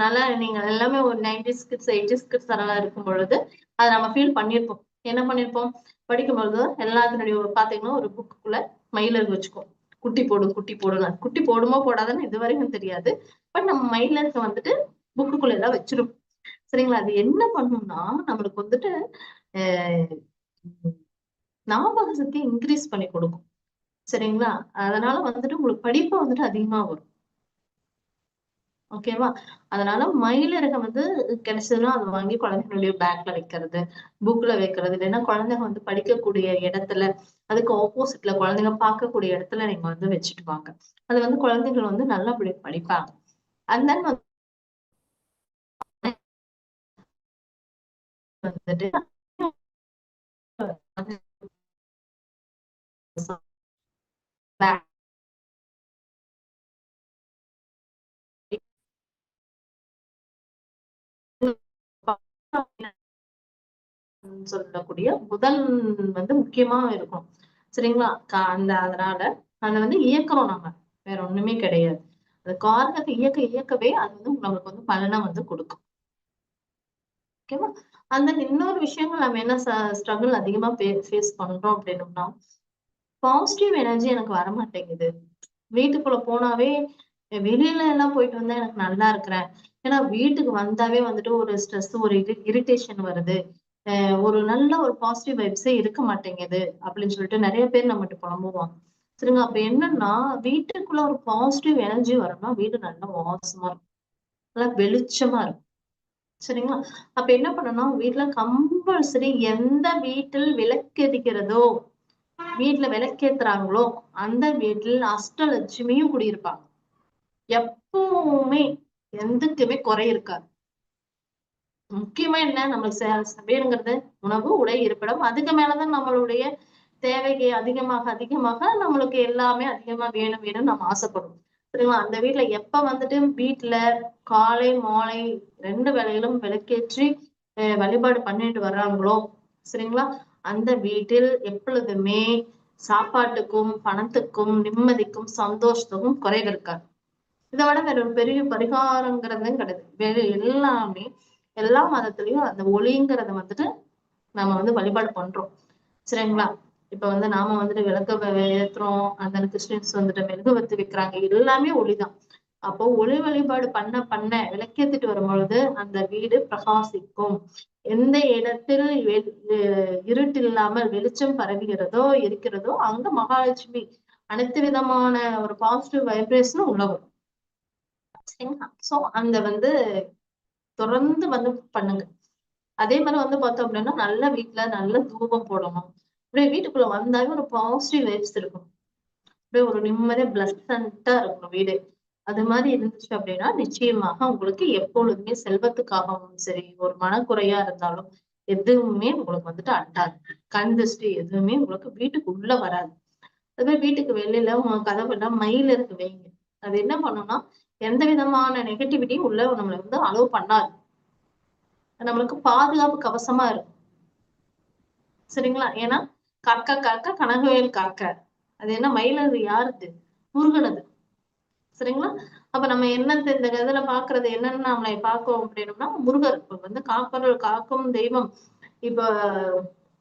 நல்லா நீங்க எல்லாமே ஒரு 90s கிட்ஸ் 80s கிட்ஸ் அதெல்லாம் இருக்கும் பொழுது அதை நம்ம ஃபீல் பண்ணியிருப்போம். என்ன பண்ணிருப்போம்? படிக்கும் பொழுது எல்லாத்தினுடைய பாத்தீங்கன்னா ஒரு புக்குள்ள மயிலிறகு வச்சுக்கோ, குட்டி போடும் குட்டி போடுங்க. குட்டி போடுமோ போடாதுன்னு இது வரைக்கும் தெரியாது. பட் நம்ம மயிலிறகு புக்குக்குள்ள எல்லாம் வச்சிருப்போம். சரிங்களா? அது என்ன பண்ணும்னா நம்மளுக்கு அஹ் ஞாபக சக்தி இன்க்ரீஸ் பண்ணி கொடுக்கும். சரிங்களா? அதனால உங்களுக்கு படிப்பு அதிகமா வரும். ஓகேவா? அதனால மயிலிறகம் கிடைச்சதுன்னா அதை வாங்கி குழந்தைகளுடைய பேக்ல வைக்கிறது, புக்ல வைக்கிறது, இல்லைன்னா குழந்தைங்க படிக்கக்கூடிய இடத்துல அதுக்கு ஆப்போசிட்ல குழந்தைங்க பார்க்கக்கூடிய இடத்துல நீங்க வச்சுட்டு வாங்க. அது குழந்தைகள் நல்லபடி படிப்பாங்க. அண்ட் தென் வந்துட்டு சொல்லக்கூடிய புதன் முக்கியமா இருக்கும். சரிங்களா? அதனால அதை இயக்குறோம் நம்ம. வேற ஒண்ணுமே கிடையாது. அந்த காரணத்தை இயக்கவே அது நம்மளுக்கு பலனை கொடுக்கும். ஓகேவா? அந்த இன்னொரு விஷயங்கள் நம்ம என்ன ஸ்ட்ரகிள் அதிகமா ஃபேஸ் பண்றோம் அப்படின்னோம்னா, பாசிட்டிவ் எனர்ஜி எனக்கு வரமாட்டேங்குது. வீட்டுக்குள்ள போனாவே வெளியில எல்லாம் போயிட்டு வந்தா எனக்கு நல்லா இருக்கிறேன். ஏன்னா வீட்டுக்கு வந்தாவே ஒரு ஸ்ட்ரெஸ், ஒரு இரிட்டேஷன் வருது. ஒரு நல்ல ஒரு பாசிட்டிவ் வைப்ஸே இருக்க மாட்டேங்குது அப்படின்னு சொல்லிட்டு நிறைய பேர் நம்மகிட்ட புலம்புவாங்க. சரிங்க. அப்ப என்னன்னா வீட்டுக்குள்ள ஒரு பாசிட்டிவ் எனர்ஜி வரணும்னா வீடு நல்லா வாசமா இருக்கும். நல்லா வெளிச்சமா இருக்கும். சரிங்களா? அப்ப என்ன பண்ணணும்? வீட்டுல கம்பல்சரி எந்த வீட்டில் விளக்கெரிக்கிறதோ, வீட்டுல விளக்கேத்துறாங்களோ அந்த வீட்டில் அஷ்டலட்சுமியும் குடியிருப்பாங்க. எப்பவுமே எதுக்குமே குறை இருக்காது. முக்கியமா என்ன நம்மளுக்கு வேணுங்கிறது உணவு, உடை, இருப்பிடம். அதுக்கு மேலதான் நம்மளுடைய தேவைக்கு அதிகமாக நம்மளுக்கு எல்லாமே அதிகமா வேணும் வேணும்னு நம்ம ஆசைப்படுவோம். சரிங்களா? அந்த வீட்டுல எப்ப வீட்டுல காலை மாலை 2 வேளையிலும் விளக்கேற்றி வழிபாடு பண்ணிட்டு வர்றாங்களோ, சரிங்களா? அந்த வீட்டில் எப்பொழுதுமே சாப்பாட்டுக்கும், பணத்துக்கும், நிம்மதிக்கும், சந்தோஷத்துக்கும் குறைவு இருக்காது. இதை விட வேற ஒரு பெரிய பரிகாரங்கிறதும் கிடையாது. வேற எல்லாமே எல்லா மதத்திலயும் அந்த ஒளிங்கிறத நம்ம வழிபாடு பண்றோம். சரிங்களா? இப்ப நாம விளக்க ஏத்துறோம். அந்த கிறிஸ்டியன்ஸ் மெழுகுவர்த்தி வைக்கிறாங்க. எல்லாமே ஒளிதான். அப்போ ஒளி வழிபாடு பண்ண விளக்கேத்திட்டு வரும்பொழுது அந்த வீடு பிரகாசிக்கும். எந்த இடத்தில் இருட்டு இல்லாமல் வெளிச்சம் பரவுகிறதோ இருக்கிறதோ அங்க மகாலட்சுமி அனைத்து விதமான ஒரு பாசிட்டிவ் வைப்ரேஷனும் உள்ள வரும். சரிங்களா? சோ அந்த தொடர்ந்து பண்ணுங்க. அதே மாதிரி பார்த்தோம் அப்படின்னா நல்ல வீட்டுல நல்ல தூபம் போடணும். அப்படியே வீட்டுக்குள்ள வந்தாவே ஒரு பாசிட்டிவ் வைப்ஸ் இருக்கும். அப்படியே ஒரு நிம்மதியா பிளசண்டா இருக்கணும் வீடு. அது மாதிரி இருந்துச்சு அப்படின்னா நிச்சயமாக உங்களுக்கு எப்பொழுதுமே செல்வத்துக்காகவும் சரி, ஒரு மனக்குறையா இருந்தாலும் எதுவுமே உங்களுக்கு அட்டாது. கண் திருஷ்டி எதுவுமே உங்களுக்கு வீட்டுக்கு உள்ள வராது. அதுவே வீட்டுக்கு வெளியில உங்க கதவுலாம் மயில் இருக்கு வைங்க. அது என்ன பண்ணும்னா எந்த விதமான நெகட்டிவிட்டியும் உள்ள நம்மள அலோவ் பண்ணாது. நம்மளுக்கு பாதுகாப்பு கவசமா இருக்கும். சரிங்களா? ஏன்னா காக்க காக்க கனகவேல் காக்க. அது என்ன மயிலது யாருது? முருகனது. சரிங்களா? அப்ப நம்ம என்னத்த இந்த இதுல பாக்குறது என்னன்னு நம்மளை பார்க்கோம் அப்படின்னோம்னா முருகர் இப்ப காக்கும் தெய்வம். இப்ப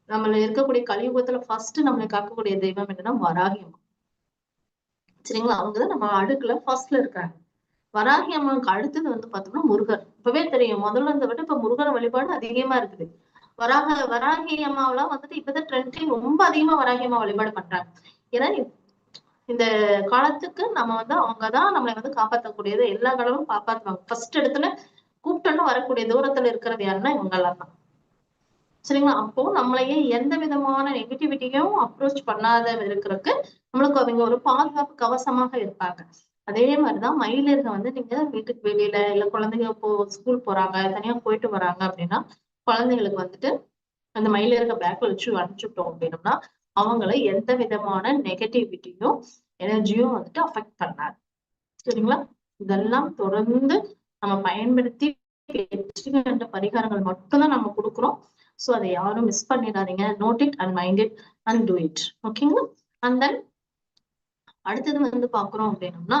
நம்மள இருக்கக்கூடிய கலியுகத்துல ஃபர்ஸ்ட் நம்மளை காக்கக்கூடிய தெய்வம் என்னன்னா வராகி அம்மா. சரிங்களா? அவங்கதான் நம்ம அடுக்குல ஃபர்ஸ்ட்ல இருக்காங்க. வராகி அம்மனுக்கு அடுத்தது வந்து பார்த்தோம்னா முருகர். இப்பவே தெரியும். முதல்ல இருந்த விட இப்ப முருகர் வழிபாடு அதிகமா இருக்குது. வராகி அம்மாவெல்லாம் வந்துட்டு இப்பதான் ட்ரெண்டிங் ரொம்ப அதிகமா வராகி அம்மா வழிபாடு பண்றாங்க. ஏன்னா இந்த காலத்துக்கு நம்ம வந்து அவங்கதான் நம்மளை வந்து காப்பாற்றக்கூடியது. எல்லா கடவுளும் காப்பாத்துவாங்க. ஃபர்ஸ்ட் இடத்துல கூப்பிட்டோன்னு வரக்கூடிய தூரத்துல இருக்கிறது யாருன்னா இவங்க எல்லாம் தான். சரிங்களா? அப்போ நம்மளையே எந்த விதமான நெகட்டிவிட்டியும் அப்ரோச் பண்ணாத இருக்கிறதுக்கு நம்மளுக்கு அவங்க ஒரு பாதுகாப்பு கவசமாக இருப்பாங்க. அதே மாதிரிதான் மயிலிறக வந்து நீங்க வீட்டுக்கு வெளியில இல்ல குழந்தைங்க ஸ்கூல் போறாங்க, தனியா போயிட்டு வராங்க அப்படின்னா குழந்தைங்களுக்கு வந்துட்டு அந்த மயிலிறக பேக்ல வச்சு அனுப்பிச்சுட்டோம் அப்படின்னோம்னா அவங்கள எந்த விதமான நெகட்டிவிட்டியும் எனர்ஜியும் வந்துட்டு அஃபெக்ட் பண்ணாது. சரிங்களா? இதெல்லாம் தொடர்ந்து நம்ம பயன்படுத்தி வெற்றி கண்ட பரிகாரங்கள் மட்டும்தான் நம்ம கொடுக்குறோம். சோ அதை யாரும் மிஸ் பண்ணிடாதீங்க. Note it and mind it and do it. ஓகேங்களா? அண்ட் தென் அடுத்தது வந்து பாக்குறோம் அப்படின்னோம்னா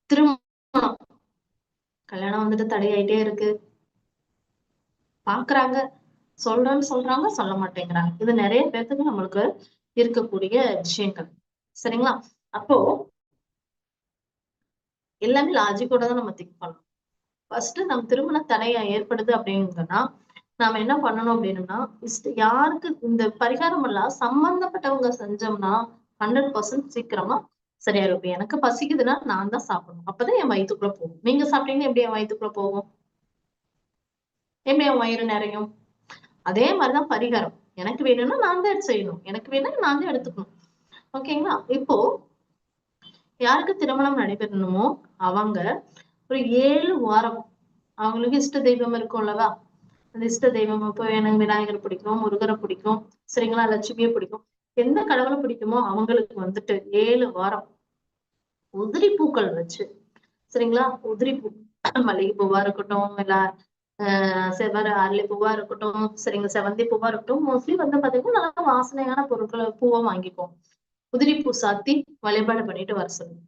திருமணம். கல்யாணம் வந்துட்டு தடையாயிட்டே இருக்கு. பாக்குறாங்க, சொல்றாங்க, சொல்ல மாட்டேங்கிறாங்க. இது நிறைய பேர்த்துக்கு நம்மளுக்கு இருக்கக்கூடிய விஷயங்கள். சரிங்களா? அப்போ எல்லாமே லாஜிக்கோட தான் நம்ம திங்க் பண்ணணும். ஃபர்ஸ்ட் நம்ம திருமண தடையா ஏற்படுது அப்படின்னா நாம என்ன பண்ணணும் அப்படின்னா யாருக்கு இந்த பரிகாரம் எல்லாம் சம்பந்தப்பட்டவங்க செஞ்சோம்னா 100% சீக்கிரமா சரியா இருக்கும். எனக்கு பசிக்குதுன்னா நான் தான் சாப்பிடணும். அப்பதான் என் வயிற்றுக்குள்ள போகும். நீங்க சாப்பிட்டீங்கன்னா எப்படி என் வயிற்றுக்குள்ள போகும்? எப்படி என் வயிறு நிறையும்? அதே மாதிரிதான் பரிகாரம். எனக்கு வேணும்னா நான் தான் செய்யணும். எனக்கு வேணும்னா நான் தான் எடுத்துக்கணும். ஓகேங்களா? இப்போ யாருக்கு திருமணம் நடைபெறணுமோ அவங்க ஒரு 7 வாரம் அவங்களுக்கு இஷ்ட தெய்வம் இருக்கும் அல்லவா? அந்த இஷ்ட தெய்வம் இப்போ எனக்கு விநாயகர் பிடிக்கும், முருகரை பிடிக்கும், சரிங்களா? லட்சுமியை பிடிக்கும். எந்த கடவுளை பிடிக்குமோ அவங்களுக்கு வந்துட்டு 7 வாரம் உதிரி பூக்கள் வச்சு, சரிங்களா? உதிரி பூ மல்லிகை பூவா இருக்கட்டும், இல்ல அரளி பூவா இருக்கட்டும், சரிங்க, செவந்தி பூவா இருக்கட்டும். மோஸ்ட்லி வந்து பாத்தீங்கன்னா நல்லா வாசனையான பொருட்களை பூவா வாங்கிப்போம். உதிரி பூ சாத்தி வழிபாடு பண்ணிட்டு வர சொல்லுங்க.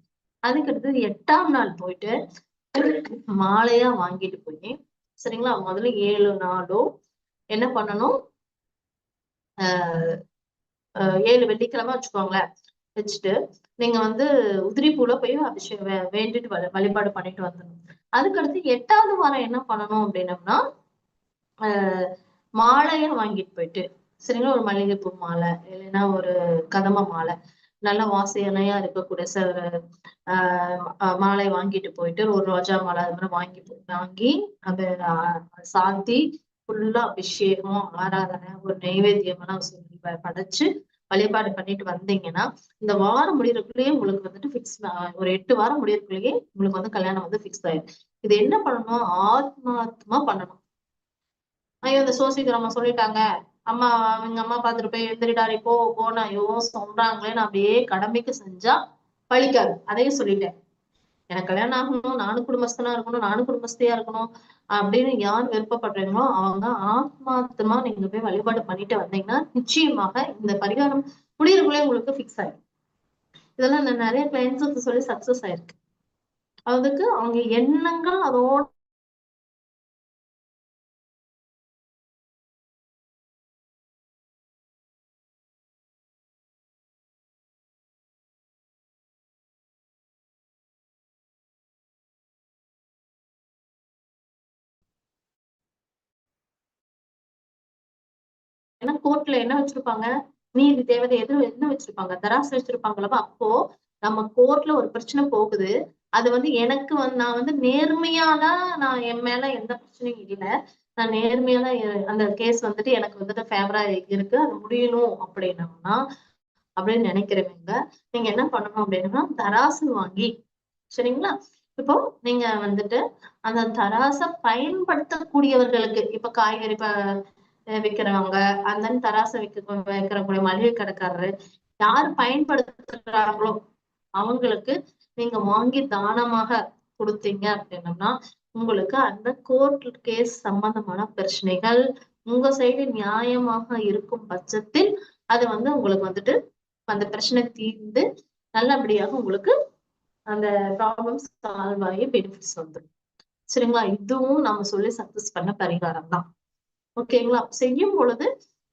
அதுக்கு அடுத்தது 8ஆம் நாள் போயிட்டு மாலையா வாங்கிட்டு போய், சரிங்களா? முதல்ல 7 நாளும் என்ன பண்ணணும்? 7 வெள்ளிக்கிழமை வச்சுக்கோங்களேன். வச்சுட்டு நீங்க வந்து உதிரி பூல போய் அபிஷேகம் வேண்டிட்டு வழிபாடு பண்ணிட்டு வந்துடணும். அதுக்கடுத்து 8ஆவது வாரம் என்ன பண்ணணும் அப்படின்னம்னா மாலையா வாங்கிட்டு போயிட்டு, சரிங்களா? ஒரு மல்லிகைப்பூ மாலை, இல்லைன்னா ஒரு கதம்ப மாலை, நல்ல வாசனையா இருக்கக்கூடிய மாலை வாங்கிட்டு போயிட்டு, ஒரு ரோஜா மாலை அது மாதிரி வாங்கி அதை சாத்தி ஃபுல்லா அபிஷேகம், ஆராதனை, ஒரு நைவேத்தியம் எல்லாம் சொல்லி படைச்சு வழிபாடு பண்ணிட்டு வந்தீங்கன்னா இந்த வாரம் முடியறதுக்குள்ளேயே உங்களுக்கு வந்துட்டு பிக்ஸ். ஒரு 8 வாரம் முடியறதுக்குள்ளேயே உங்களுக்கு வந்து கல்யாணம் வந்து பிக்ஸ் ஆயிடும். இது என்ன பண்ணணும்? ஆத்மார்த்தமா பண்ணணும். ஐயோ இந்த சோசிக்கிறவங்க சொல்லிட்டாங்க, அம்மா எங்க அம்மா பாத்துட்டு போய் எந்திரிடாரி போன்னு ஐயோ சொல்றாங்களேன்னு அப்படியே கடமைக்கு செஞ்சா பழிக்காது. அதையும் சொல்லிட்டேன். எனக்கு கல்யாணம் ஆகணும், நானும் குடும்பஸ்தனா இருக்கணும், நானும் குடும்பஸ்தையா இருக்கணும் அப்படின்னு யார் விருப்பப்படுறீங்களோ அவங்க ஆத்மார்த்தமா நீங்க போய் வழிபாடு பண்ணிட்டு வந்தீங்கன்னா நிச்சயமாக இந்த பரிகாரம் முடியறதுக்குள்ளே உங்களுக்கு பிக்ஸ் ஆயிடும். இதெல்லாம் நான் நிறைய கிளைண்ட்ஸுக்கு சொல்லி சக்சஸ் ஆயிருக்கு. அதுக்கு அவங்க எண்ணங்கள் அதோட ஏன்னா கோர்ட்ல என்ன வச்சிருப்பாங்க? நீதி தேவதை என்ன வச்சிருப்பாங்க? தராசு வச்சிருப்பாங்களவா? அப்போ நம்ம கோர்ட்ல ஒரு பிரச்சனை போகுது. அது வந்து எனக்கு நான் வந்து நேர்மையாதான் நான் என் மேல எந்த பிரச்சனையும் இல்லை. நான் நேர்மையாதான் அந்த கேஸ் வந்துட்டு எனக்கு வந்துட்டு ஃபேவரா இருக்கு. அது முடியணும் அப்படின்னம்னா அப்படின்னு நினைக்கிறவங்க நீங்க என்ன பண்ணணும் அப்படின்னா தராசு வாங்கி, சரிங்களா? இப்போ நீங்க வந்துட்டு அந்த தராச பயன்படுத்தக்கூடியவர்களுக்கு இப்ப காய்கறி விக்கிறவங்க, அந்த தராச விற்கக்கூடிய மளிகை கடைக்காரரு யாரு பயன்படுத்துறாங்களோ அவங்களுக்கு நீங்க வாங்கி தானமாக கொடுத்தீங்க அப்படின்னம்னா உங்களுக்கு அந்த கோர்ட் கேஸ் சம்பந்தமான பிரச்சனைகள் உங்க சைடு நியாயமாக இருக்கும் பட்சத்தில் அது வந்து உங்களுக்கு வந்துட்டு அந்த பிரச்சனை தீர்ந்து நல்லபடியாக உங்களுக்கு அந்த ப்ராப்ளம் சால்வ் ஆகி பெனிஃபிட்ஸ் வந்துடும். சரிங்களா? இதுவும் நம்ம சொல்லி சக்சஸ் பண்ண பரிகாரம் தான். ஓகேங்களா? செய்யும் பொழுது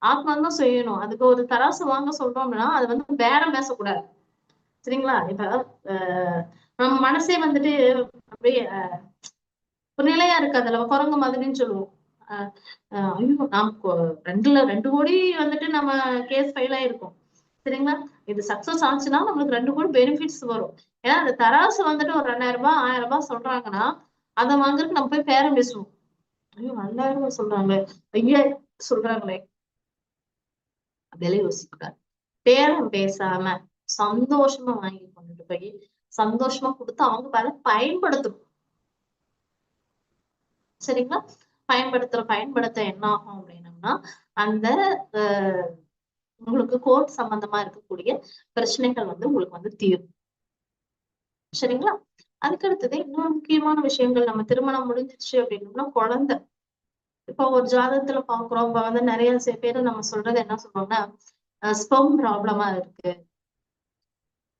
ஆத்மார்த்தமா செய்யணும். அதுக்கு ஒரு தராசு வாங்க சொல்றோம் அப்படின்னா அது வந்து பேரம் பேசக்கூடாது. சரிங்களா? இப்ப நம்ம மனசே வந்துட்டு அப்படியே ஒரு நிலையா இருக்காதுல்ல. குரங்கு மாதிரின்னு சொல்லுவோம். அ ஐயோ! நமக்கு 2 கோடி வந்துட்டு நம்ம கேஸ் ஃபைல் ஆயிருக்கும். சரிங்களா? இது சக்சஸ் ஆச்சுன்னா நம்மளுக்கு 2 கோடி பெனிஃபிட்ஸ் வரும். ஏன்னா அந்த தராசு வந்துட்டு ஒரு ரூ. 2000 ரூ. 1000 சொல்றாங்கன்னா, அத வாங்குறதுக்கு நம்ம போய் பேரம் பேசுவோம். ஐயோ! ரூ. 2000 சொல்றாங்களே! 5000 சொல்றாங்களே! அப்படியெல்லாம் யோசிக்கக்கூடாது. பேரம் பேசாம சந்தோஷமா வாங்கி கொண்டுட்டு போய், சந்தோஷமா குடுத்து அவங்க அத பயன்படுத்தணும். சரிங்களா? பயன்படுத்த என்ன ஆகும் அப்படின்னம்னா, அந்த அ உங்களுக்கு கோர்ட் சம்பந்தமா இருக்கக்கூடிய பிரச்சனைகள் வந்து உங்களுக்கு வந்து தீரும். சரிங்களா? அதுக்கு அடுத்தது இன்னொரு முக்கியமான விஷயங்கள் நம்ம திருமணம் முடிஞ்சிருச்சு அப்படின்னம்னா, குழந்தை. இப்போ ஒரு ஜாதகத்துல பார்க்குறோம். இப்ப வந்து நெறைய பேரு நம்ம சொல்றது என்ன சொல்றோம்னா, ஸ்பெர்ம் ப்ராப்ளமா இருக்கு.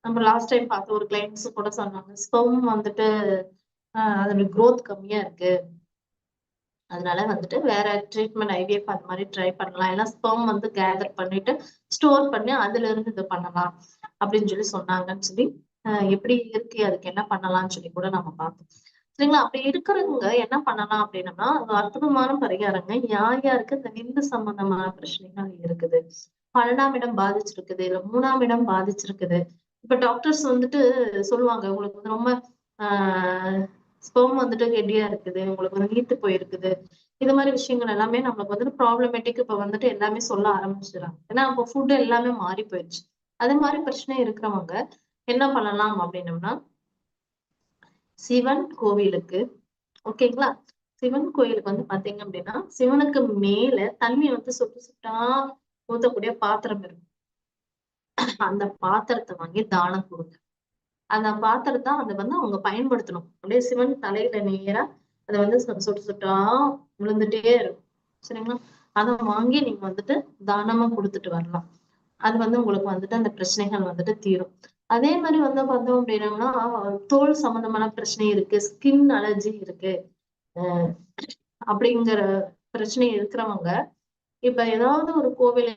நம்ம லாஸ்ட் டைம் பார்த்த ஒரு கிளையண்ட்ஸ் கூட சொன்னாங்க. ஸ்பெர்ம் வந்துட்டு அதோட குரோத் கம்மியா இருக்கு. அதனால வந்துட்டு வேற ட்ரீட்மெண்ட் ஐவிஎஃப் அந்த மாரி ட்ரை பண்ணலாம். இல்ல ஸ்பெர்ம் வந்து கேதர் பண்ணிட்டு, ஸ்டோர் பண்ணி அதுலருந்து இது பண்ணலாம். அப்படின்னு சொன்னாங்கன்னு எப்படி இருக்கு? அதுக்கு என்ன பண்ணலாம்ன்னு சொல்லி கூட நம்ம பார்த்தோம். சரிங்களா? அப்படி இருக்கிறவங்க என்ன பண்ணலாம் அப்படின்னம்னா, ஒரு அற்புதமான பரிகாரங்க. யார் யாருக்கு இந்த விந்து சம்பந்தமான பிரச்சனைகள் இருக்குது? 12ஆம் இடம் பாதிச்சிருக்குது, இல்ல 3ஆம் இடம் பாதிச்சிருக்குது. இப்ப டாக்டர்ஸ் வந்துட்டு சொல்லுவாங்க, உங்களுக்கு வந்து ரொம்ப ஆ ஸ்பெர்ம் வந்துட்டு ஹெவியா இருக்குது. உங்களுக்கு வந்து நீர்த்து போயிருக்குது. இது மாரி விஷயங்கள் எல்லாமே நம்மளுக்கு வந்துட்டு ப்ராப்ளமேட்டிக் இப்ப வந்துட்டு எல்லாமே சொல்ல ஆரம்பிச்சுடுறாங்க. ஏன்னா, அப்ப ஃபுட் எல்லாமே மாறி போயிருச்சு. அது மாரி பிரச்சனை இருக்கிறவங்க என்ன பண்ணலாம் அப்படின்னம்னா, சிவன் கோவிலுக்கு ஓகேங்களா? சிவன் கோயிலுக்கு வந்து பார்த்தீங்க அப்படின்னா, சிவனுக்கு மேல தண்ணி வந்து சொட்டு சொட்டா ஊத்தக்கூடிய பாத்திரம் இருக்கும். அந்த பாத்திரத்த வாங்கி தானம் குடுங்க. அந்த பாத்திரத்த அத வந்து அவங்க பயன்படுத்தணும். அப்படியே சிவன் தலையில நேரா அத வந்து சொட்டு சொட்டா விழுந்துட்டே இருக்கும். சரிங்களா? அத வாங்கி நீங்க வந்துட்டு தானமா குடுத்துட்டு வரலாம். அது வந்து உங்களுக்கு வந்துட்டு அந்த பிரச்சனைகள் வந்துட்டு தீரும். அதே மாரி வந்து பார்த்தோம் அப்படின்னம்னா, தோல் சம்பந்தமான பிரச்சனை இருக்கு, ஸ்கின் அலர்ஜி இருக்கு. அ அப்படிங்கிற பிரச்சனை இருக்கிறவங்க, இப்ப ஏதாவது ஒரு கோவில்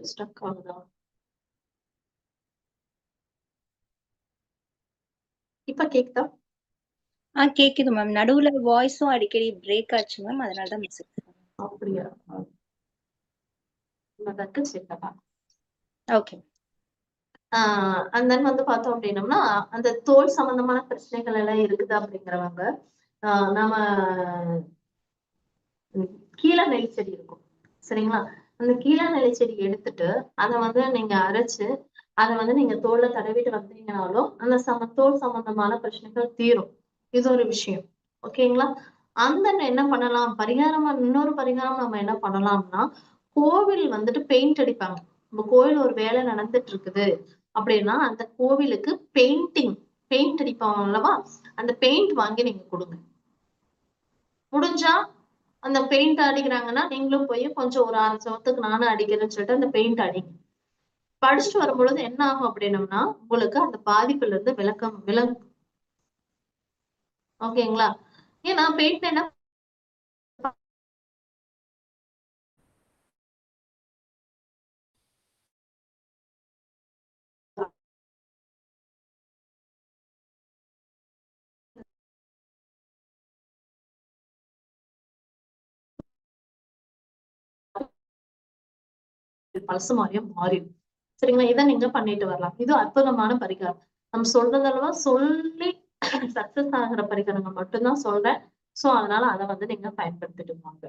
ஸ்டக் ஆகுதா? இப்ப கேக்குதா? கேக்குது மேம். நடுவுல வாய்ஸும் அடிக்கடி பிரேக் ஆச்சு மேம். அதனால தான் மெசேஜ் பண்ணேன். அப்படியா? நான் சேர்த்தப்பா. ஓகே. அண்ட் தென் வந்து பார்த்தோம் அப்படின்னம்னா, அந்த தோல் சம்பந்தமான பிரச்சனைகள் எல்லாம் இருக்குது அப்படிங்கிறவங்க, நம்ம கீழ நெல்லி செடி இருக்கும். சரிங்களா? அந்த கீழ நெல்லி செடி எடுத்துட்டு, அத வந்து நீங்க அரைச்சு, அத வந்து நீங்க தோல்ல தடவிட்டு வந்தீங்கனாலும், அந்த தோல் சம்பந்தமான பிரச்சனைகள் தீரும். இது ஒரு விஷயம். ஓகேங்களா? அந்த என்ன பண்ணலாம்? இன்னொரு பரிகாரம் நம்ம என்ன பண்ணலாம்னா, கோவில் வந்துட்டு பெயிண்ட் அடிப்பாங்க. நம்ம கோவில் ஒரு வேலை நடந்துட்டு இருக்குது அப்படின்னா, அந்த கோவிலுக்கு பெயிண்ட் அடிப்பாங்க அல்லவா? அந்த பெயிண்ட் வாங்கி நீங்க குடுங்க. முடிஞ்சா அந்த பெயிண்ட் அடிக்கிறாங்கன்னா, நீங்களும் போய் கொஞ்சம் ஒரு 6 செவத்துக்கு நானும் அடிக்கிறேன்னு சொல்லிட்டு அந்த பெயிண்ட் அடிங்க. படிச்சுட்டு வரும்பொழுது என்ன ஆகும் அப்படின்னம்னா, உங்களுக்கு அந்த பாதிப்புல இருந்து விலகும். ஓகேங்களா? ஏன்னா பெயிண்ட் என்ன பழசு மாரியே மாறிடும். சரிங்களா? இத நீங்க பண்ணிட்டு வரலாம். இது அற்புதமான பரிகாரம். நம்ம சொல்றதெல்லாம் சொல்லி சக்சஸ் ஆகுற பரிகாரங்கள் மட்டும் தான் சொல்றேன். சோ, அதனால அத வந்து நீங்க பயன்படுத்திட்டு வாங்க.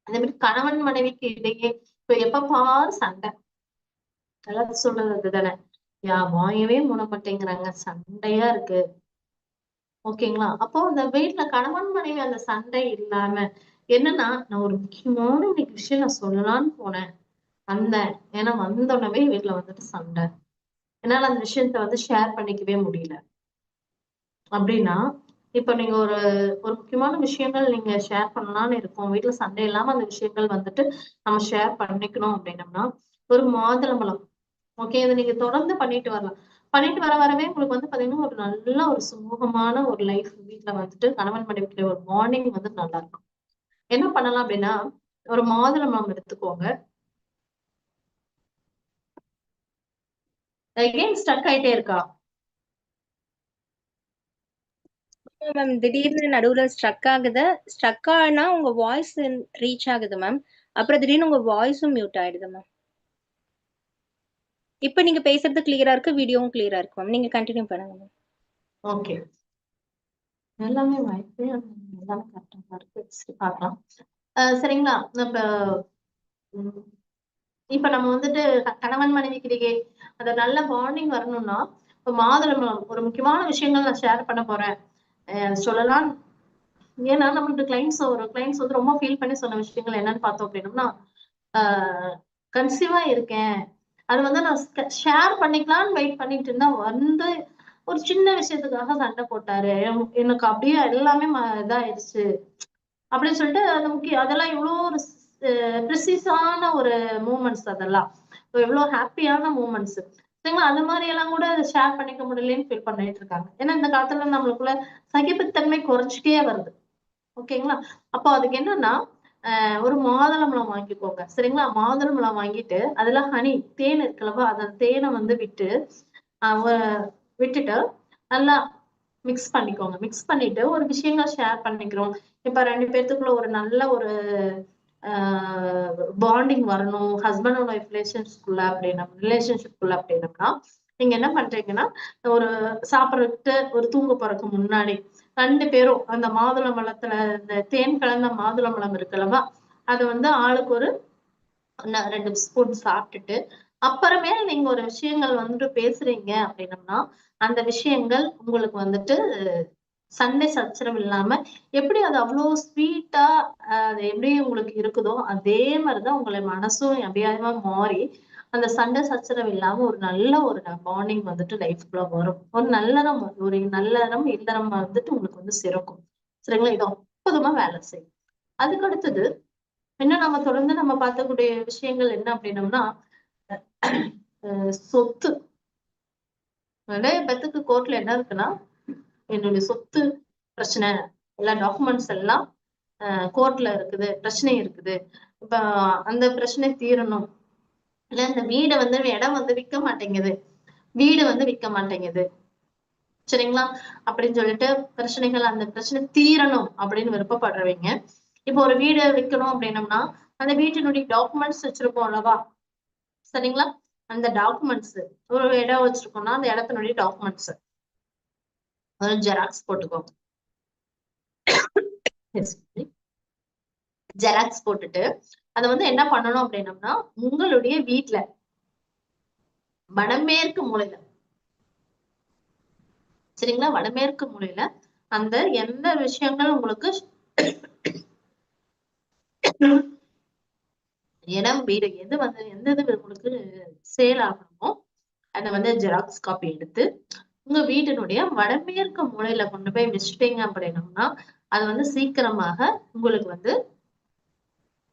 அதே மாரி கணவன் மனைவிக்கு இடையே இப்ப எப்ப பாரு சண்டை. எல்லாரும் சொல்றது அதுதானே. வாயவே மூட மாட்டேங்கிறாங்க. சண்டையா இருக்கு. ஓகேங்களா? அப்போ அந்த வீட்ல கணவன் மனைவி அந்த சண்டை இல்லாம என்னன்னா, நான் ஒரு முக்கியமான இன்னைக்கு விஷயம் நான் சொல்லலான்னு போனேன். வந்தேன். ஏன்னா வந்த உடனே வீட்ல வந்துட்டு சண்டை. என்னால அந்த விஷயத்த வந்து ஷேர் பண்ணிக்கவே முடியல. அப்படின்னா, இப்ப நீங்க ஒரு ஒரு முக்கியமான விஷயங்கள் நீங்க ஷேர் பண்ணலாம்னு இருக்கோம். வீட்ல சண்டை இல்லாம அந்த விஷயங்கள் வந்துட்டு நம்ம ஷேர் பண்ணிக்கணும் அப்படின்னம்னா, ஒரு மாதுளம்பழம். ஓகே. இத நீங்க தொடர்ந்து பண்ணிட்டு வரலாம். பண்ணிட்டு வரவே உங்களுக்கு வந்து பாத்தீங்கன்னா, ஒரு நல்ல ஒரு சுமூகமான ஒரு லைஃப் வீட்ல வந்துட்டு கணவன் மனைவிக்குள்ள ஒரு பாண்டிங் வந்து நல்லா இருக்கும். என்ன பண்ணலாம் அப்படின்னா, ஒரு மாதுளம்பழம் எடுத்துக்கோங்க. அகைன் ஸ்டக் ஆயிட்டே இருக்கா? மேம் திடீர்னு நடுவுல ஸ்ட்ரக் ஆகுது. ஸ்ட்ரக் ஆனா உங்க வாய்ஸ் ரீச் ஆகுது மேம். அப்புறம் திடீர்னு உங்க வாய்ஸும் மியூட் ஆயிடுது மேம். இப்ப நீங்க பேசுறது கிளியரா இருக்கு. வீடியோவும் கிளியரா இருக்கு மேம். நீங்க கன்டின்யூ பண்ணுங்க மேம். ஓகே. எல்லாமே வைஃபை எல்லாமே கரெக்ட்டா தான் இருக்கு. சரி பார்க்கலாம். சரிங்களா? இப்ப ம் இப்ப நம்ம வந்துட்டு கணவன் மனைவிக்கிடையே அந்த நல்ல பாண்டிங் வரணும்னா, இப்ப மாதுளம்பழம் ஒரு முக்கியமான விஷயங்கள் நான் ஷேர் பண்ண போறேன். சொல்லலாம். ஏன்னா நம்மளுக்கு கிளைண்ட்ஸ் வந்து ரொம்ப ஃபீல் பண்ணி சொன்ன விஷயங்கள் என்னன்னு பார்த்தோம் அப்படின்னம்னா, ஆ கன்சீவா இருக்கேன். அது வந்து நான் ஷேர் பண்ணிக்கலான்னு வெயிட் பண்ணிட்டு இருந்தேன். வந்து ஒரு சின்ன விஷயத்துக்காக சண்டை போட்டாரு. எனக்கு அப்படியே எல்லாமே இதாயிருச்சு. அப்படின்னு சொல்லிட்டு அது அதெல்லாம் எவ்வளோ ஒரு ப்ரிசிஸான ஒரு மூமெண்ட்ஸ் அதெல்லாம். எவ்வளோ ஹாப்பியான மூமெண்ட்ஸ். சரிங்களா? அந்த மாரி எல்லாம் கூட ஷேர் பண்ணிக்க முடியலன்னு ஃபீல் பண்ணிட்டு இருக்காங்க. ஏன்னா இந்த காலத்துல நம்மளுக்குள்ள சகிப்புத்தன்மை குறைஞ்சுட்டே வருது. ஓகேங்களா? அப்போ அதுக்கு என்னன்னா, ஒரு மாதுளம்பழம் வாங்கிக்கோங்க. சரிங்களா? மாதுளம்பழம் வாங்கிட்டு, அதுல ஹனி தேன் இருக்குல்லவா? அந்த தேன வந்து விட்டு, அ வ விட்டுட்டு நல்லா மிக்ஸ் பண்ணிக்கோங்க. மிக்ஸ் பண்ணிட்டு ஒரு விஷயங்கள் ஷேர் பண்ணிக்கிறோம். இப்ப 2 பேத்துக்குள்ள ஒரு நல்ல ஒரு ஆ பாண்டிங் வரணும். ஹஸ்பண்ட் அண்ட் ஒய்ஃப் ரிலேஷன்ஷிப்குள்ள அப்படின்னம்னா, நீங்க என்ன பண்றீங்கன்னா, ஒரு சாப்பிடுறதுக்கு ஒரு தூங்க போறதுக்கு முன்னாடி 2 பேரும் அந்த மாதுளம்பழத்துல இந்த தேன் கலந்த மாதுளம்பழம் இருக்குல்லவா? அத வந்து ஆளுக்கு ஒரு 2 ஸ்பூன் சாப்பிட்டுட்டு, அப்புறமேல் நீங்க ஒரு விஷயங்கள் வந்துட்டு பேசுறீங்க அப்படின்னம்னா, அந்த விஷயங்கள் உங்களுக்கு வந்துட்டு சண்டை சச்சரவு இல்லாம, எப்படி அது அவ்ளோ ஸ்வீட்டா அது எப்படி உங்களுக்கு இருக்குதோ, அதே மாரி தான் உங்கள மனசும் அப்படியேவா மாறி, அந்த சண்டை சச்சரவு இல்லாம ஒரு நல்ல ஒரு பாண்டிங் வந்துட்டு லைஃப்குள்ள வரும். ஒரு நல்லறம், இல்லறம் வந்துட்டு உங்களுக்கு வந்து சிறக்கும். சரிங்களா? இது அற்புதமா வேலை செய்யும். அதுக்கு அடுத்தது, இன்னும் நம்ம தொடர்ந்து நம்ம பார்க்கக்கூடிய விஷயங்கள் என்ன அப்படின்னம்னா, சொத்து. நெறைய பேத்துக்கு கோர்ட்ல என்ன இருக்குன்னா, என்னுடைய சொத்து பிரச்சனை, எல்லா டாக்குமெண்ட்ஸ் எல்லாம் கோர்ட்ல இருக்குது. பிரச்சனை இருக்குது. இப்ப அந்த பிரச்சனை தீரணும். இல்ல இந்த வீட வந்து இடம் வந்து விக்க மாட்டேங்குது. வீடு வந்து விக்க மாட்டேங்குது. சரிங்களா? அப்படின்னு சொல்லிட்டு அந்த பிரச்சனை தீரணும் அப்படின்னு விருப்பப்படுறவங்க. இப்போ ஒரு வீடு விக்கணும் அப்படின்னம்னா, அந்த வீட்டினுடைய டாக்குமெண்ட்ஸ் வச்சிருப்போம் அல்லவா? சரிங்களா? அந்த டாக்குமெண்ட்ஸ் ஒரு இடம் வச்சிருக்கோம்னா, அந்த இடத்தினுடைய டாக்குமெண்ட்ஸ் ஒரு ஜெராக்ஸ் போட்டுக்கோங்க. ஜெராக்ஸ் போட்டுட்டு, அத வந்து என்ன பண்ணணும் அப்படின்னம்னா, உங்களுடைய வீட்ல வடமேற்கு மூலையில சரிங்களா? வடமேற்கு மூலையில அந்த எந்த விஷயங்கள் உங்களுக்கு இடம், வீடு எந்த இது உங்களுக்கு சேல் ஆகணுமோ, அத வந்து ஜெராக்ஸ் காப்பி எடுத்து, உங்க வீட்டினுடைய வடமேற்கு மூலையில கொண்டு போய் வச்சுட்டீங்க அப்படின்னம்னா, அது வந்து சீக்கிரமாக உங்களுக்கு வந்து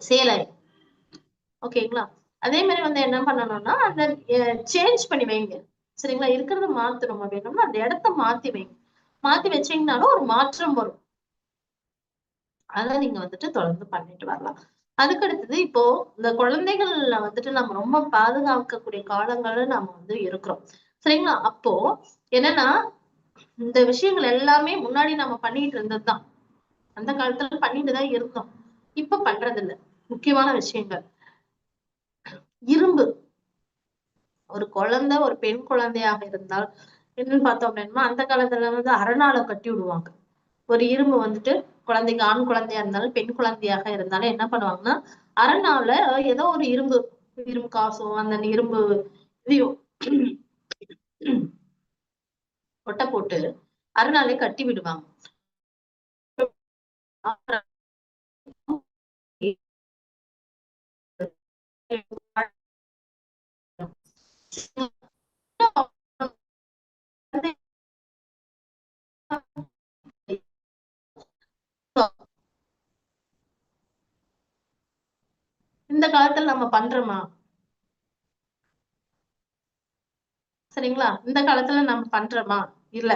சேல் ஆயிடும். ஓகேங்களா? அதே மாரி வந்து என்ன பண்ணணும்னா, அந்த சேஞ்ச் பண்ணி வைங்க. சரிங்களா? இருக்கிறத மாத்தணும் அப்படின்னம்னா, அந்த இடத்த மாத்தி வைங்க. மாத்தி வச்சீங்கனாலும் ஒரு மாற்றம் வரும். அத நீங்க வந்துட்டு தொடர்ந்து பண்ணிட்டு வரலாம். அதுக்கு அடுத்தது இப்போ இந்த குழந்தைகள்ல வந்துட்டு நம்ம ரொம்ப பாதுகாக்கக்கூடிய காலங்கள்ல நாம வந்து இருக்கிறோம். சரிங்களா? அப்போ என்னன்னா, இந்த விஷயங்கள் எல்லாமே முன்னாடி நம்ம பண்ணிட்டு இருந்தது தான். அந்த காலத்துல பண்ணிட்டு தான் இருந்தோம். இப்ப பண்றதில்ல. முக்கியமான விஷயங்கள். இரும்பு ஒரு பெண் குழந்தையாக இருந்தால் என்னன்னு பார்த்தோம் அப்படின்னா, அந்த காலத்துல வந்து அரணால கட்டி விடுவாங்க. ஒரு இரும்பு வந்துட்டு குழந்தைக்கு ஆண் குழந்தையா இருந்தாலும், பெண் குழந்தையாக இருந்தாலும் என்ன பண்ணுவாங்கன்னா, அரணால ஏதோ ஒரு இரும்பு இரும்பு காசோ, அந்த இரும்பு இதையோ ஒட்ட போட்டு அரணாலே கட்டி விடுவாங்க. காலத்துல நம்ம பண்றோமா? சரிங்களா? இந்த காலத்துல நம்ம பண்றோமா? இல்ல.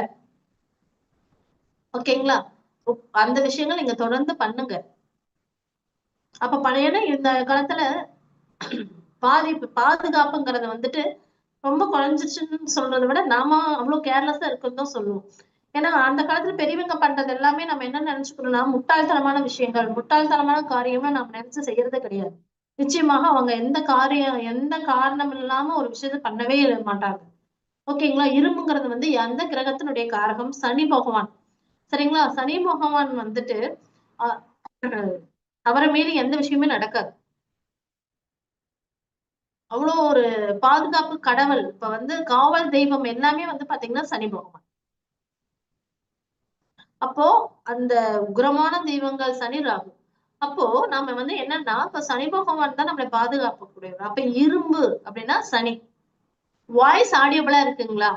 ஓகேங்களா? அந்த விஷயங்கள் நீங்க தொடர்ந்து பண்ணுங்க. அப்ப பழையன இந்த காலத்துல பாதுகாப்புங்கிறது வந்துட்டு ரொம்ப குறைஞ்சிருச்சுன்னு சொல்றதை விட நாம அவ்வளவு கேர்லெஸ்ஸா இருக்குன்னு தான் சொல்லுவோம். ஏன்னா அந்த காலத்துல பெரியவங்க பண்றது எல்லாமே நம்ம என்ன நினைச்சுக்கணும்னா முட்டாள்தனமான விஷயங்கள், முட்டாள்தனமான காரியமா நம்ம நினைச்சு செய்யறதே கிடையாது. நிச்சயமாக அவங்க எந்த காரணம் இல்லாம ஒரு விஷயத்த பண்ணவே மாட்டாங்க. ஓகேங்களா? இரும்புங்கிறது வந்து எந்த கிரகத்தினுடைய காரகம்? சனி பகவான். சரிங்களா? சனி பகவான் வந்துட்டு அஹ் அவரை மீறி எந்த விஷயமே நடக்காது. அவ்வளவு ஒரு பாதுகாப்பு கடவுள். இப்ப வந்து காவல் தெய்வம் எல்லாமே வந்து பாத்தீங்கன்னா சனி பகவான். அப்போ அந்த உக்ரமான தெய்வங்கள் சனி ராகு. அப்போ நாம வந்து என்னன்னா இப்ப சனி பகவான் தான் நம்மளை பாதுகாக்கக்கூடியவர். அப்ப இரும்பு அப்படின்னா சனி. வாய்ஸ் ஆடியபிளா இருக்குங்களா?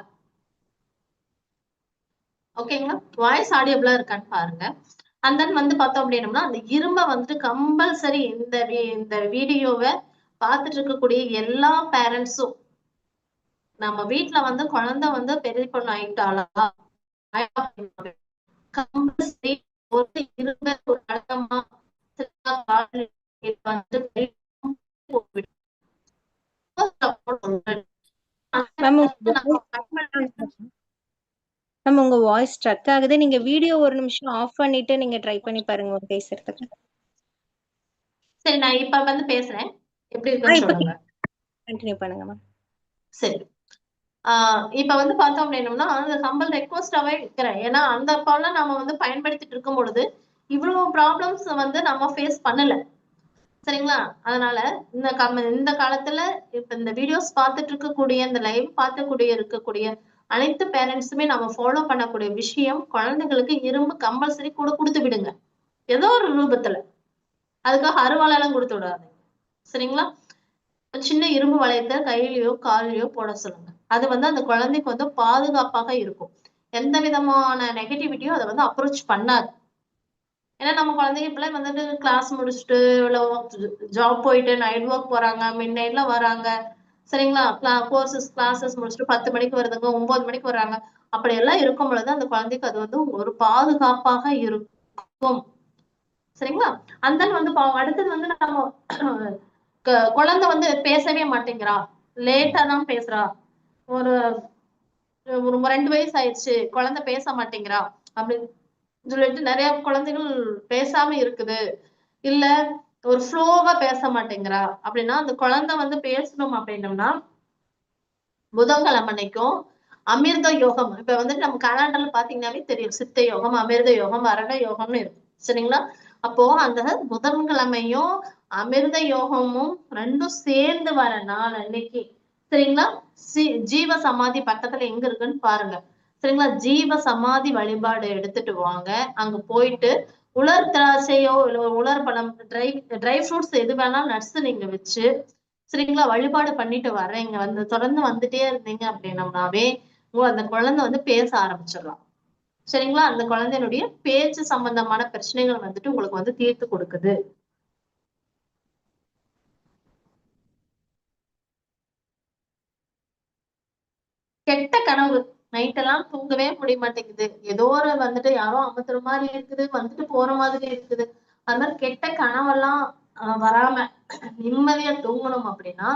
ஓகேங்களா? வாய்ஸ் ஆடியபிளா இருக்கான்னு பாருங்க. அண்ட் தென் வந்து பார்த்தோம் அப்படின்னம்னா அந்த இரும்ப வந்துட்டு கம்பல்சரி இந்த வீடியோவை பார்த்துட்டு இருக்கக்கூடிய எல்லா பேரண்ட்ஸும் நம்ம வீட்டுல வந்து குழந்தை வந்து பெரிய பொண்ணு ஆயிட்டாளா கம்பல்சரி ஒரு இரும்ப ஒரு அடக்கமா வந்து மேம் உங்க வாய்ஸ் ஸ்ட்ரக் ஆகுது. நீங்க வீடியோ ஒரு நிமிஷம் ஆஃப் பண்ணிட்டு நீங்க ட்ரை பண்ணி பாருங்க பேசுறதுக்கு. சரி, நான் இப்ப வந்து பேசுறேன். எப்படி இருக்குன்னு இப்ப சொல்லுங்க. கண்டினியூ பண்ணுங்க மேம். சரி. இப்ப வந்து பார்த்தோம் அப்படின்னம்னா அந்த சம்பல் ரெக்வஸ்டாவே இருக்கிறேன். ஏன்னா அந்த அப்பெல்லாம் நம்ம வந்து பயன்படுத்திட்டு இருக்கும் பொழுது இவ்வளவு ப்ராப்ளம்ஸ் வந்து நம்ம ஃபேஸ் பண்ணல. சரிங்களா? அதனால இந்த காலத்துல இப்ப இந்த வீடியோஸ் பார்த்துட்டு இருக்கக்கூடிய இந்த லைவ் இருக்கக்கூடிய அனைத்து பேரண்ட்ஸுமே நம்ம ஃபாலோ பண்ணக்கூடிய விஷயம் குழந்தைகளுக்கு இரும்பு கம்பல்சரி கூட கொடுத்து விடுங்க. ஏதோ ஒரு ரூபத்துல. அதுக்காக அருவாளெல்லாம் கொடுத்து விடாதீங்க. சரிங்களா? சின்ன இரும்பு வளையத்தை கையிலயோ காலிலயோ போட சொல்லுங்க. அது வந்து அந்த குழந்தைக்கு வந்து பாதுகாப்பாக இருக்கும். எந்த விதமான நெகட்டிவிட்டியும் அதை வந்து அப்ரோச் பண்ணாது. ஏன்னா நம்ம குழந்தைங்க இப்பெல்லாம் வந்துட்டு கிளாஸ் முடிச்சுட்டு ஜாப் போயிட்டு நைட் ஒர்க் போறாங்க, மிட் நைட்ல வராங்க. சரிங்களா? கிளாஸஸ் முடிச்சுட்டு 10 மணிக்கு வருதுங்க, 9 மணிக்கு வர்றாங்க. அப்படி எல்லாம் இருக்கும் பொழுது அந்த குழந்தைக்கு அது வந்து ஒரு பாதுகாப்பாக இருக்கும். சரிங்களா? அந்த வந்து அடுத்தது வந்து நம்ம குழந்தை வந்து பேசவே மாட்டேங்கிறா, லேட்டா தான் பேசுறா, ஒரு ஒரு 2 வயசு ஆயிடுச்சு, குழந்தை பேச மாட்டேங்கிறா அப்படின்னு சொல்லிட்டு நிறைய குழந்தைகள் பேசாம இருக்குது. இல்ல ஒரு ஃப்ளோவா பேச மாட்டேங்கிறா அப்படின்னா அந்த குழந்தை வந்து பேசணும் அப்படின்னம்னா புதன்கிழமை அன்னைக்கும் அமிர்த யோகம். இப்ப வந்துட்டு நம்ம கேலண்டர்ல பாத்தீங்கன்னாவே தெரியும். சித்த யோகம், அமிர்த யோகம், அரட யோகம்னு இருக்கு. சரிங்களா? அப்போ அந்த புதன்கிழமையும் அமிர்த யோகமும் ரெண்டும் சேர்ந்து வர நாள் அன்னைக்கு சரிங்களா? ஜீவ சமாதி பக்கத்துல எங்க இருக்குன்னு பாருங்க. சரிங்களா? ஜீவ சமாதி வழிபாடு எடுத்துட்டு வாங்க. அங்க போயிட்டு உலர் திராட்சையோ இல்ல உலர் பழம், ட்ரை ஃப்ரூட்ஸ் எது வேணாலும் நட்ஸ் நீங்க வச்சு சரிங்களா வழிபாடு பண்ணிட்டு வர்றீங்க வந்து தொடர்ந்து வந்துட்டே இருந்தீங்க அப்படின்னம்னாவே அந்த குழந்தை வந்து பேச ஆரம்பிச்சிடலாம். சரிங்களா? அந்த குழந்தையினுடைய பேச்சு சம்பந்தமான பிரச்சனைகள் வந்துட்டு உங்களுக்கு வந்து தீர்த்து கொடுக்குது. கெட்ட கனவு நைட் எல்லாம் தூங்கவே முடிய மாட்டேங்குது. ஏதோ ஒரு வந்துட்டு யாரோ அமுத்துற மாதிரி இருக்குது, வந்துட்டு போற மாதிரி இருக்குது. அது மாதிரி கெட்ட கனவெல்லாம் வராம நிம்மதியா தூங்கணும் அப்படின்னா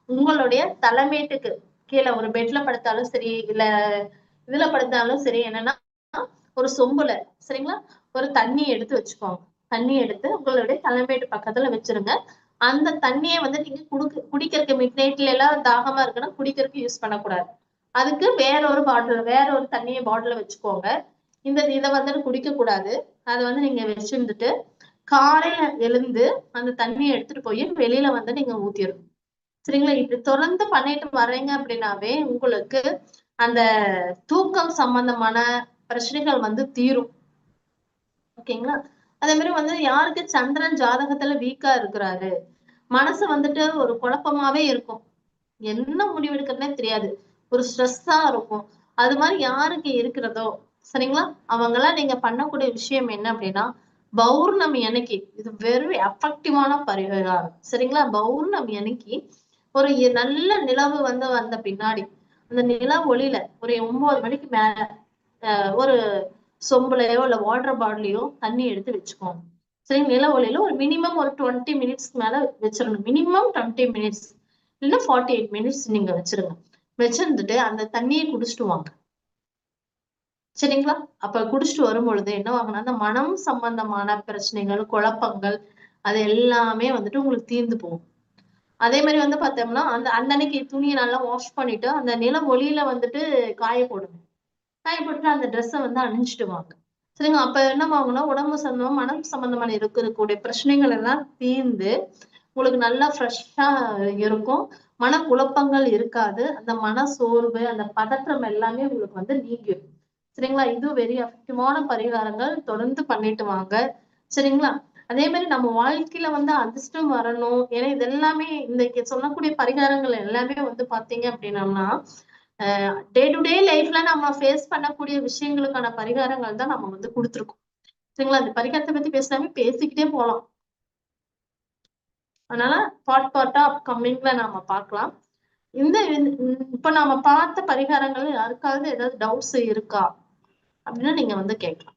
உங்களுடைய தலைமேட்டுக்கு கீழே ஒரு பெட்ல படுத்தாலும் சரி, இல்ல இதுல படுத்தாலும் சரி, என்னன்னா ஒரு சொம்புல சரிங்களா ஒரு தண்ணி எடுத்து வச்சுக்கோங்க. தண்ணி எடுத்து உங்களுடைய தலைமேட்டு பக்கத்துல வச்சிருங்க. அந்த தண்ணியை வந்து நீங்க குடிக்கிறதுக்கு மிட் நைட்ல எல்லாம் தாகமா இருக்குன்னா குடிக்கிறதுக்கு யூஸ் பண்ணக்கூடாது. அதுக்கு வேற ஒரு தண்ணியை பாட்டில வச்சுக்கோங்க. இதை வந்துட்டு குடிக்க கூடாது. அதை வந்து நீங்க வச்சிருந்துட்டு காலையில எழுந்து அந்த தண்ணியை எடுத்துட்டு போய் வெளியில வந்து நீங்க ஊத்திடணும். சரிங்களா? இப்படி தொடர்ந்து பண்ணிட்டு வர்றீங்க அப்படின்னாவே உங்களுக்கு அந்த தூக்கம் சம்பந்தமான பிரச்சனைகள் வந்து தீரும். ஓகேங்களா? அதே மாதிரி வந்து யாருக்கு சந்திரன் ஜாதகத்துல வீக்கா இருக்கிறாரு, மனசு வந்துட்டு ஒரு குழப்பமாவே இருக்கும், என்ன முடிவெடுக்கிறதுனே தெரியாது, ஒரு ஸ்ட்ரெஸ்ஸா இருக்கும். அது மாதிரி யாருக்கு இருக்கிறதோ சரிங்களா அவங்கெல்லாம் நீங்க பண்ணக்கூடிய விஷயம் என்ன அப்படின்னா பௌர்ணமி அன்னைக்கு இது வெரி எஃபெக்டிவான பரிகாரம். சரிங்களா? பௌர்ணமி அன்னைக்கு ஒரு நல்ல நிலவு வந்த பின்னாடி அந்த நில ஒளியில ஒரு 9 மணிக்கு மேல ஒரு சொம்புலையோ இல்ல வாட்டர் பாட்டிலையோ தண்ணி எடுத்து வச்சுக்கோங்க. சரி, நில ஒளியில ஒரு மினிமம் ஒரு 20 மினிட்ஸ்க்கு மேல வச்சிடணும். மினிமம் 20 மினிட்ஸ் இல்ல 48 மினிட்ஸ் நீங்க வச்சிருங்க. வச்சிருந்துட்டு அந்த தண்ணியை குடிச்சிட்டு வாங்க. சரிங்களா? அப்ப குடிச்சிட்டு வரும் பொழுது என்ன ஆகும்னா, அந்த மனம் சம்பந்தமான பிரச்சனைகள், குழப்பங்கள் அது எல்லாமே வந்துட்டு உங்களுக்கு தீர்ந்து போகும். அதே மாதிரி வந்து பார்த்தோம்னா, அந்த அந்த அன்னைக்கு துணியை நல்லா வாஷ் பண்ணிட்டு அந்த நில ஒளியில வந்துட்டு காய போடுங்க. காய போட்டுட்டு அந்த ட்ரெஸ்ஸை வந்து அணிஞ்சிட்டு வாங்க. சரிங்க? அப்ப என்ன ஆகும்னா, உடம்பு சம்பந்தமா மனம் சம்பந்தமான இருக்கக்கூடிய பிரச்சனைகள் எல்லாம் தீர்ந்து உங்களுக்கு நல்லா ஃப்ரெஷ்ஷா இருக்கும். மனக்குழப்பங்கள் இருக்காது. அந்த மன சோர்வு, அந்த பதற்றம் எல்லாமே உங்களுக்கு வந்து நீங்கிரும். சரிங்களா? இது வெரி எஃபெக்டிவான பரிகாரங்கள். தொடர்ந்து பண்ணிட்டு வாங்க. சரிங்களா? அதே மாதிரி நம்ம வாழ்க்கையில வந்து அதிர்ஷ்டம் வரணும். ஏன்னா இது எல்லாமே இன்னைக்கு சொல்லக்கூடிய பரிகாரங்கள் எல்லாமே வந்து பாத்தீங்க அப்படின்னம்னா, டே டு டே லைஃப்ல நம்ம ஃபேஸ் பண்ணக்கூடிய விஷயங்களுக்கான பரிகாரங்கள் தான் நம்ம வந்து குடுத்துருக்கோம். சரிங்களா? இந்த பரிகாரத்தை பத்தி பேசாம பேசிக்கிட்டே போலாம். அதனால பார்ட்டா அப்கமிங்ல நாம பார்க்கலாம். இந்த இப்ப நாம பார்த்த பரிகாரங்கள் யாருக்காவது ஏதாவது டவுட்ஸ் இருக்கா அப்படின்னா நீங்க வந்து கேட்கலாம்.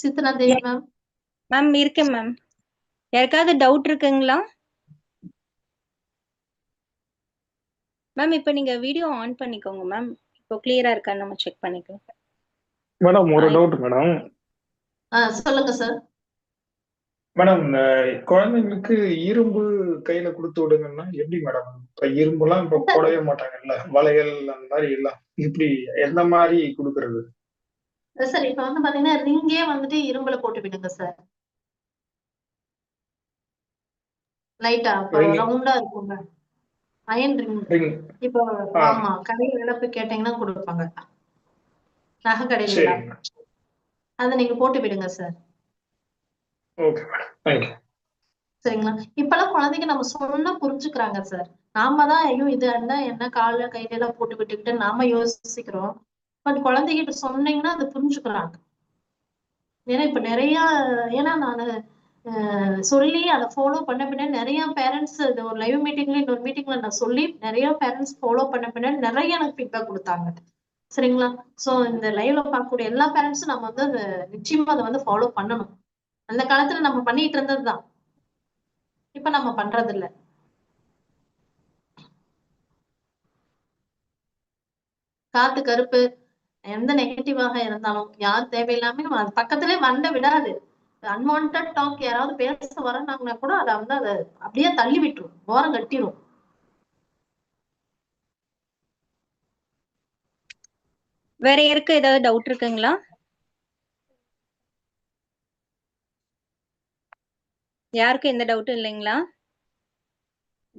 சித்ரா தேவி மேம். மேம் இருக்கேன் மேம். யாருக்காவது டவுட் இருக்குங்களா மேம்? இப்போ நீங்க வீடியோ ஆன் பண்ணிக்கோங்க மேம். இப்போ கிளியரா இருக்கான்னு நம்ம செக் பண்ணிக்கலாம். மேடம் ஒரு டவுட் மேடம். சொல்லுங்க சார். மேடம் இந்த குழந்தைங்களுக்கு இரும்பு கையில கொடுத்து விடுங்கன்னா எப்படி மேடம்? இப்ப இரும்புலாம் இப்ப போடவே மாட்டாங்கல்ல, வளையல் அந்த மாதிரி எல்லாம் இப்படி எந்த மாதிரி கொடுக்கறது? சார் இப்ப வந்து பாத்தீங்கன்னா ரிங்கே வந்துட்டு இரும்புல போட்டு விடுங்க சார். லைட்டா ரிங் ரவுண்டா இருக்குங்க. Iron ring. ரிங் இப்போ ஆ ஆமா, கடையில எல்லாம் போய் கேட்டீங்கன்னா கொடுப்பாங்க. நகை கடையில எல்லாம். சரிங்க. அதை நீங்க போட்டு விடுங்க சார். Okay madam, thank you. சரிங்களா? இப்பெல்லாம் குழந்தைங்க நம்ம சொன்னா புரிஞ்சுக்கிறாங்க சார். நாம தான் ஐயோ இது என்ன கால்ல கையில எல்லாம் போட்டு விட்டுக்கிட்டு நாம யோசிக்கிறோம். பட் குழந்தைகிட்ட சொன்னீங்கன்னா அது புரிஞ்சுக்கிறாங்க. ஏன்னா இப்ப நிறைய ஏன்னா நானு சொல்லி அதை ஃபாலோ பண்ண பின்னாடி நிறைய பேரண்ட்ஸ் இது ஒரு லைவ் மீட்டிங்ல இன்னொரு மீட்டிங்ல நான் சொல்லி நிறைய பேரண்ட்ஸ் ஃபாலோ பண்ண பின்னாடி நிறைய எனக்கு ஃபீட்பேக் கொடுத்தாங்க. சரிங்களா? சோ இந்த லைவ்ல பார்க்கக்கூடிய எல்லா பேரண்ட்ஸும் நம்ம வந்து நிச்சயமா அதை வந்து ஃபாலோ பண்ணணும். அந்த காலத்துல நம்ம பண்ணிட்டு இருந்ததுதான். இப்ப நம்ம பண்றது இல்ல. காத்து கருப்பு எந்த நெகட்டிவாக இருந்தாலும் யார் தேவையில்லாம நம்ம அது பக்கத்திலே வண்ட விடாது. அன்வான்ட் டாக் யாராவது பேச வரனாங்கன்னா கூட அதை வந்து அதை அப்படியே தள்ளி விட்டுரும், ஓரம் கட்டிரும். வேற யாருக்கு ஏதாவது டவுட் இருக்குங்களா? யாருக்கும் எந்த டவுட்டும் இல்லைங்களா?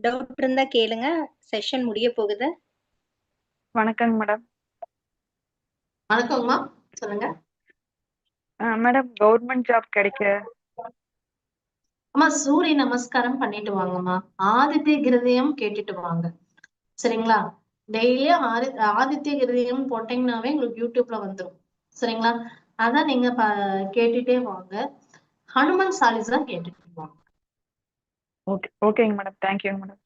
டவுட் இருந்தா கேளுங்க. செஷன் முடிய போகுது. வணக்கங்க மேடம். வணக்கம்மா, சொல்லுங்க. மேடம் கவர்மெண்ட் ஜாப் கிடைக்க அம்மா சூரிய நமஸ்காரம் பண்ணிட்டு வாங்கம்மா. ஆதித்ய கிருதயம் கேட்டுட்டு வாங்க. சரிங்களா? டெய்லியும் ஆதித்ய கிருதயம் போட்டீங்கன்னாவே உங்களுக்கு யூடியூப்ல வந்துடும். சரிங்களா? அதான் நீங்க கேட்டுட்டே வாங்க. ஹனுமன் சாலிசா கேட்டுட்டு வாங்க. ஓகேங்க மேடம், தேங்க்யூங்க மேடம்.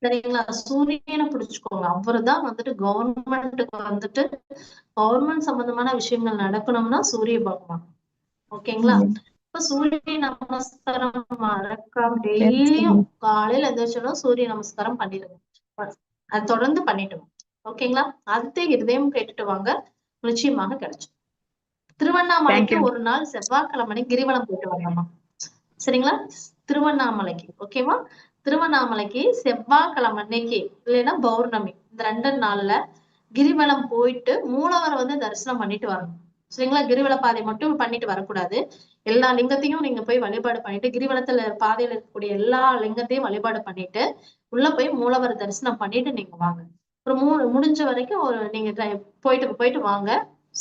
சரிங்களா? சூரியனை பிடிச்சுக்கோங்க. அவருதான் வந்துட்டு கவர்மெண்ட்டுக்கு வந்துட்டு கவர்மெண்ட் சம்பந்தமான விஷயங்கள் நடக்கணும்னா சூரிய பகவான். ஓகேங்களா? இப்ப சூரிய நமஸ்காரம் மறக்காம டெய்லியும் காலையில எந்திரிச்சோன்னா சூரிய நமஸ்காரம் பண்ணிடுங்க. அது தொடர்ந்து பண்ணிட்டு வாங்க. ஓகேங்களா? அடுத்த இதயம் கேட்டுட்டு வாங்க. நிச்சயமாக கிடைக்கும். திருவண்ணாமலைக்கு ஒரு நாள் செவ்வாய்க்கிழமை கிரிவலம் போயிட்டு வரலாமா? சரிங்களா? திருவண்ணாமலைக்கு ஓகேவா? திருவண்ணாமலைக்கு செவ்வாய்க்கிழமை அன்னைக்கு இல்லைன்னா பௌர்ணமி இந்த 2 நாள்ல கிரிவலம் போயிட்டு மூலவரை வந்து தரிசனம் பண்ணிட்டு வரணும். சரிங்களா? கிரிவல பாதை மட்டும் பண்ணிட்டு வரக்கூடாது. எல்லா லிங்கத்தையும் நீங்க போய் வழிபாடு பண்ணிட்டு கிரிவலத்துல பாதையில இருக்கக்கூடிய எல்லா லிங்கத்தையும் வழிபாடு பண்ணிட்டு உள்ள போய் மூலவரை தரிசனம் பண்ணிட்டு நீங்க வாங்க. ஒரு முடிஞ்ச வரைக்கும் ஒரு நீங்க போயிட்டு போயிட்டு வாங்க.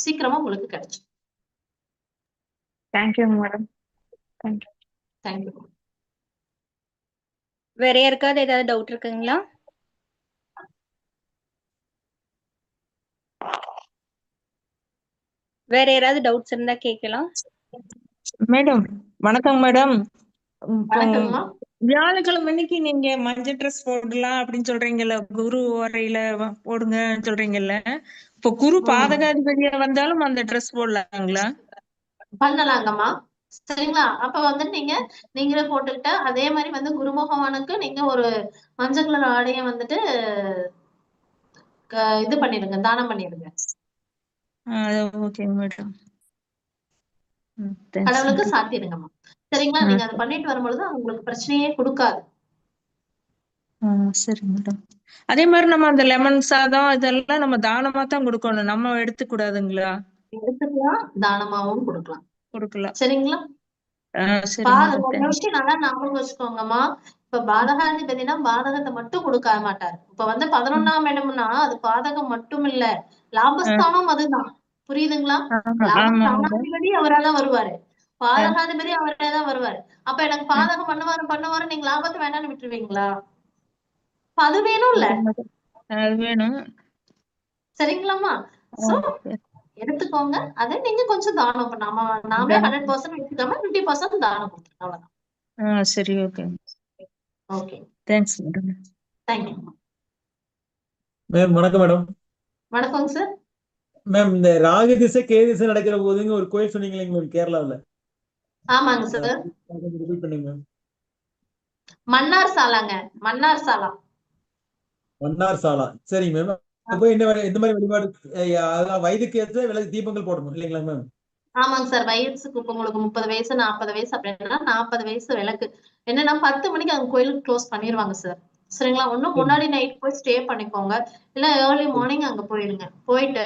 சீக்கிரமா உங்களுக்கு கிடைக்கும். தேங்க்யூங்க மேடம். தேங்க்யூ. தேங்க்யூ. வேற யாருக்காவது ஏதாவது டவுட் இருக்குங்களா? வேற யாராவது டவுட்ஸ் இருந்தா கேட்கலாம். மேடம் வணக்கம் மேடம். இப்போ வணக்கம்மா. வியாழக்கிழமை அன்னைக்கு நீங்க மஞ்சள் ட்ரெஸ் போடலாம் அப்படின்னு சொல்றீங்கல்ல, குரு வரையில போடுங்க சொல்றீங்கல்ல. இப்போ குரு பாதகாதிபதியா வந்தாலும் அந்த ட்ரெஸ் போடலாங்களா? பண்ணலாங்கம்மா. சரிங்களா? அப்ப வந்து நீங்களே போட்டுக்கிட்ட அதே மாதிரி வந்து குரு பகவானுக்கு நீங்க ஒரு மஞ்சள் கலர் ஆடைய வந்துட்டு இது பண்ணிடுங்க, தானம் பண்ணிடுங்க. Okay madam. கடவுளுக்கு சாத்திடுங்கம்மா. சரிங்களா? நீங்க அதை பண்ணிட்டு வரும்பொழுது அது உங்களுக்கு பிரச்சனையே கொடுக்காது. சரி மேடம். அதே மாதிரி நம்ம அந்த லெமன் சாதம் இதெல்லாம் நம்ம தானமா தான் கொடுக்கணும், நம்ம எடுத்துக்க கூடாதுங்களா? எடுத்துக்கலாம், தானமாவும் கொடுக்கலாம். சரிங்களா? ஒரு விஷயம் நல்லா ஞாபகம் வச்சுக்கோங்கம்மா. இப்ப பாதகாதிபதினா பாதகத்தை மட்டும் கொடுக்க மாட்டாரு. இப்ப வந்து 11ஆம் இடம்னா அது பாதகம் மட்டும் இல்ல, லாபஸ்தானம் அதுதான். புரியுதுங்களா? லாபஸ்தானாதிபதி அவராதான் வருவாரு, பாதகாதிபதி அவரேதான் வருவாரு. அப்ப எனக்கு பாதகம் பண்ணுவாரு நீங்க லாபத்தை வேணாம்னு விட்டுருவீங்களா? அது வேணும்ல, அது வேணும். சரிங்களாம்மா? சோ எடுத்துக்கோங்க. அதை நீங்க கொஞ்சம் தானம் பண்ணாம, நாமே 100% எடுத்துக்காம 50% தானம் கொடுத்துருக்கோம். அவ்வளவுதான். சரி, okay. Okay, thanks madam. Thank you ma'am. வணக்கம் மேடம். வணக்கம் சார். மேம், இந்த ராகு திசை கே திசை நடக்கிற போதுங்க ஒரு கோயில் சொன்னீங்களே மேம், கேரளாவில். ஆமாங்க சார். பண்ணுங்க மேம். மன்னார் சாலாங்க, மன்னார் சாலா. மன்னார் சாலா. சரிங்க மேம். அப்போ எந்த மாதிரி வழிபாடு, வயதுக்கு ஏற்ற விளக்கு தீபங்கள் போடணும் இல்லைங்களா மேம்? ஆமாங்க சார். வயசுக்கு இப்ப உங்களுக்கு 30 வயசு 40 வயசு அப்படின்னா 40 வயசு விளக்கு என்னன்னா 10 மணிக்கு அவங்க கோயிலுக்கு க்ளோஸ் பண்ணிடுவாங்க சார். சரிங்களா? ஒன்னும் முன்னாடி நைட் போய் ஸ்டே பண்ணிக்கோங்க, இல்ல ஏர்லி மார்னிங் அங்க போயிடுங்க. போயிட்டு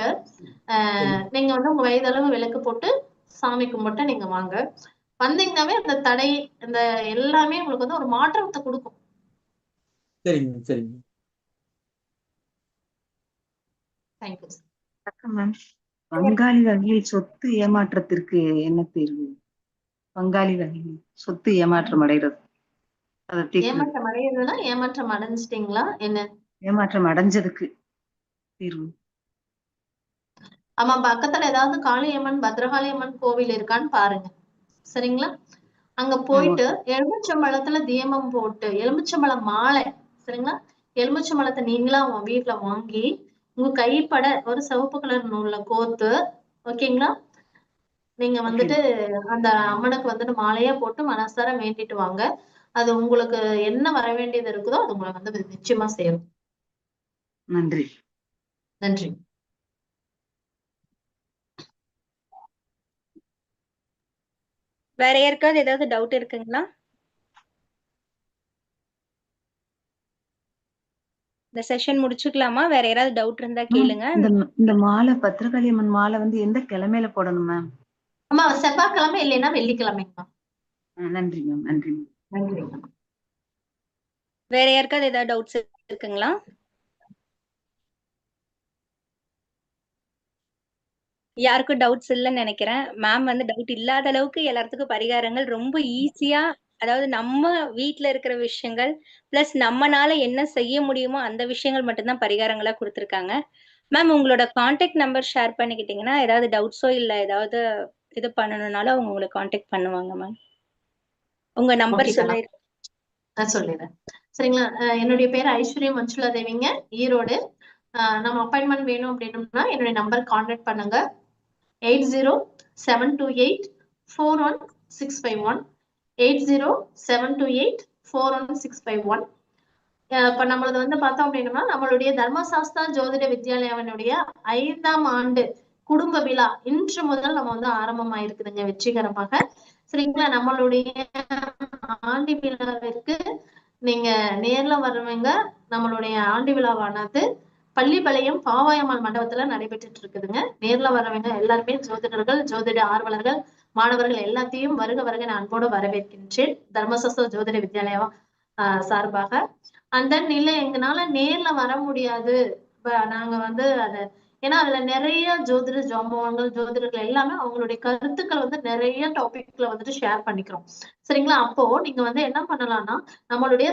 நீங்க வந்து உங்க வயதளவு விளக்கு போட்டு சாமி கும்பிட்டு நீங்க வாங்க. வந்தீங்கன்னாவே அந்த தடை அந்த எல்லாமே உங்களுக்கு வந்து ஒரு மாற்றத்தை கொடுக்கும். சரிங்க சரிங்க. Thank you sir. மேம், பங்காளி வகையில் சொத்து ஏமாற்றத்திற்கு என்ன தீர்வு? பங்காளி வகையில் சொத்து ஏமாற்றம் அடைகிறது. ஏமாற்றம் அடைகிறதுனா ஏமாற்றம் அடைஞ்சிட்டீங்களா என்ன? ஏமாற்றம் அடைஞ்சதுக்கு தீர்வு. ஆமா, பக்கத்துல ஏதாவது காளியம்மன் பத்ரகாளியம்மன் கோவில் இருக்கான்னு பாருங்க. சரிங்களா? அங்க போயிட்டு எலுமிச்சம்பழத்துல தீபம் போட்டு எலுமிச்சம்பழம் மாலை, சரிங்களா? எலுமிச்சம்பழத்தை நீங்களா உங்க வீட்டுல வாங்கி உங்க கைப்பட ஒரு சிவப்பு கலர் நூல்ல கோர்த்து, ஓகேங்களா, நீங்க வந்துட்டு அந்த அம்மனுக்கு வந்துட்டு மாலையா போட்டு மனசார வேண்டிட்டு வாங்க. அது உங்களுக்கு என்ன வர வேண்டியது இருக்குதோ அது உங்களை வந்து நிச்சயமா சேரும். நன்றி. நன்றி. வேற யாருக்காவது ஏதாவது டவுட் இருக்குங்களா? இந்த செஷன் முடிச்சுக்கலாமா? வேற யாராவது டவுட் இருந்தா கேளுங்க. இந்த மாலை பத்ரகாளியம்மன் மாலை வந்து எந்த கிழமையில போடணும் மேம்? ஆமா, செவ்வாய்க்கிழமை இல்லைன்னா வெள்ளிக்கிழமைங்கம்மா. நன்றி மேம். நன்றி. நன்றி. வேற யாருக்காவது ஏதாவது டவுட்ஸ் இருக்குங்களா? யாருக்கும் டவுட்ஸ் இல்லைன்னு நினைக்கிறேன். மேம் வந்து டவுட் இல்லாத அளவுக்கு எல்லாத்துக்கும் பரிகாரங்கள் ரொம்ப ஈஸியா, அதாவது நம்ம வீட்டுல இருக்கிற விஷயங்கள் பிளஸ் நம்மனால என்ன செய்ய முடியுமோ அந்த விஷயங்கள் மட்டும்தான் பரிகாரங்களா கொடுத்துருக்காங்க. மேம், உங்களோட கான்டாக்ட் நம்பர் ஷேர் பண்ணிக்கிட்டீங்கன்னா ஏதாவது டவுட்ஸோ இல்ல ஏதாவது இது பண்ணணும்னாலும் அவங்க உங்களை கான்டாக்ட் பண்ணுவாங்க மேம். உங்க நம்பர் நான் சொல்லிடுறேன். சரிங்களா? என்னுடைய பேர் ஐஸ்வர்யா மஞ்சுளா தேவிங்க, ஈரோடு. நம்ம அப்பாயின்மெண்ட் வேணும் அப்படின்னோம்னா என்னுடைய நம்பர் கான்டாக்ட் பண்ணுங்க. 8072841651 8072841651. இப்ப நம்மளது வந்து பார்த்தோம் அப்படின்னா நம்மளுடைய தர்மசாஸ்திரா ஜோதிட வித்யாலயாவினுடைய 5ஆம் ஆண்டு குடும்ப விழா இன்று முதல் நம்ம வந்து ஆரம்பமாயிருக்குதுங்க வெற்றிகரமாக. சரிங்களா? நம்மளுடைய ஆண்டு விழாவிற்கு நீங்க நேர்ல வருவீங்க. நம்மளுடைய ஆண்டு விழாவானது பள்ளிப்பாளையம் பாவாயம்மாள் மண்டபத்துல நடைபெற்றுட்டு இருக்குதுங்க. நேர்ல வரவங்க எல்லாருமே ஜோதிடர்கள், ஜோதிட ஆர்வலர்கள், மாணவர்கள் எல்லாத்தையும் வருக வருக நான் அன்போடு வரவேற்கின்றேன் தர்மசாஸ்திர ஜோதிட வித்யாலயா சார்பாக. அந்த நிலை எங்கனால நேர்ல வர முடியாது, நாங்க வந்து அதை ஏன்னா அதுல நிறைய ஜோதிட ஜாம்பவான்கள் ஜோதிடர்கள் எல்லாமே அவங்களுடைய கருத்துக்கள் வந்து நிறைய டாபிக்ல வந்துட்டு ஷேர் பண்ணிக்கிறோம். சரிங்களா? அப்போ நீங்க வந்து என்ன பண்ணலாம்னா நம்மளுடைய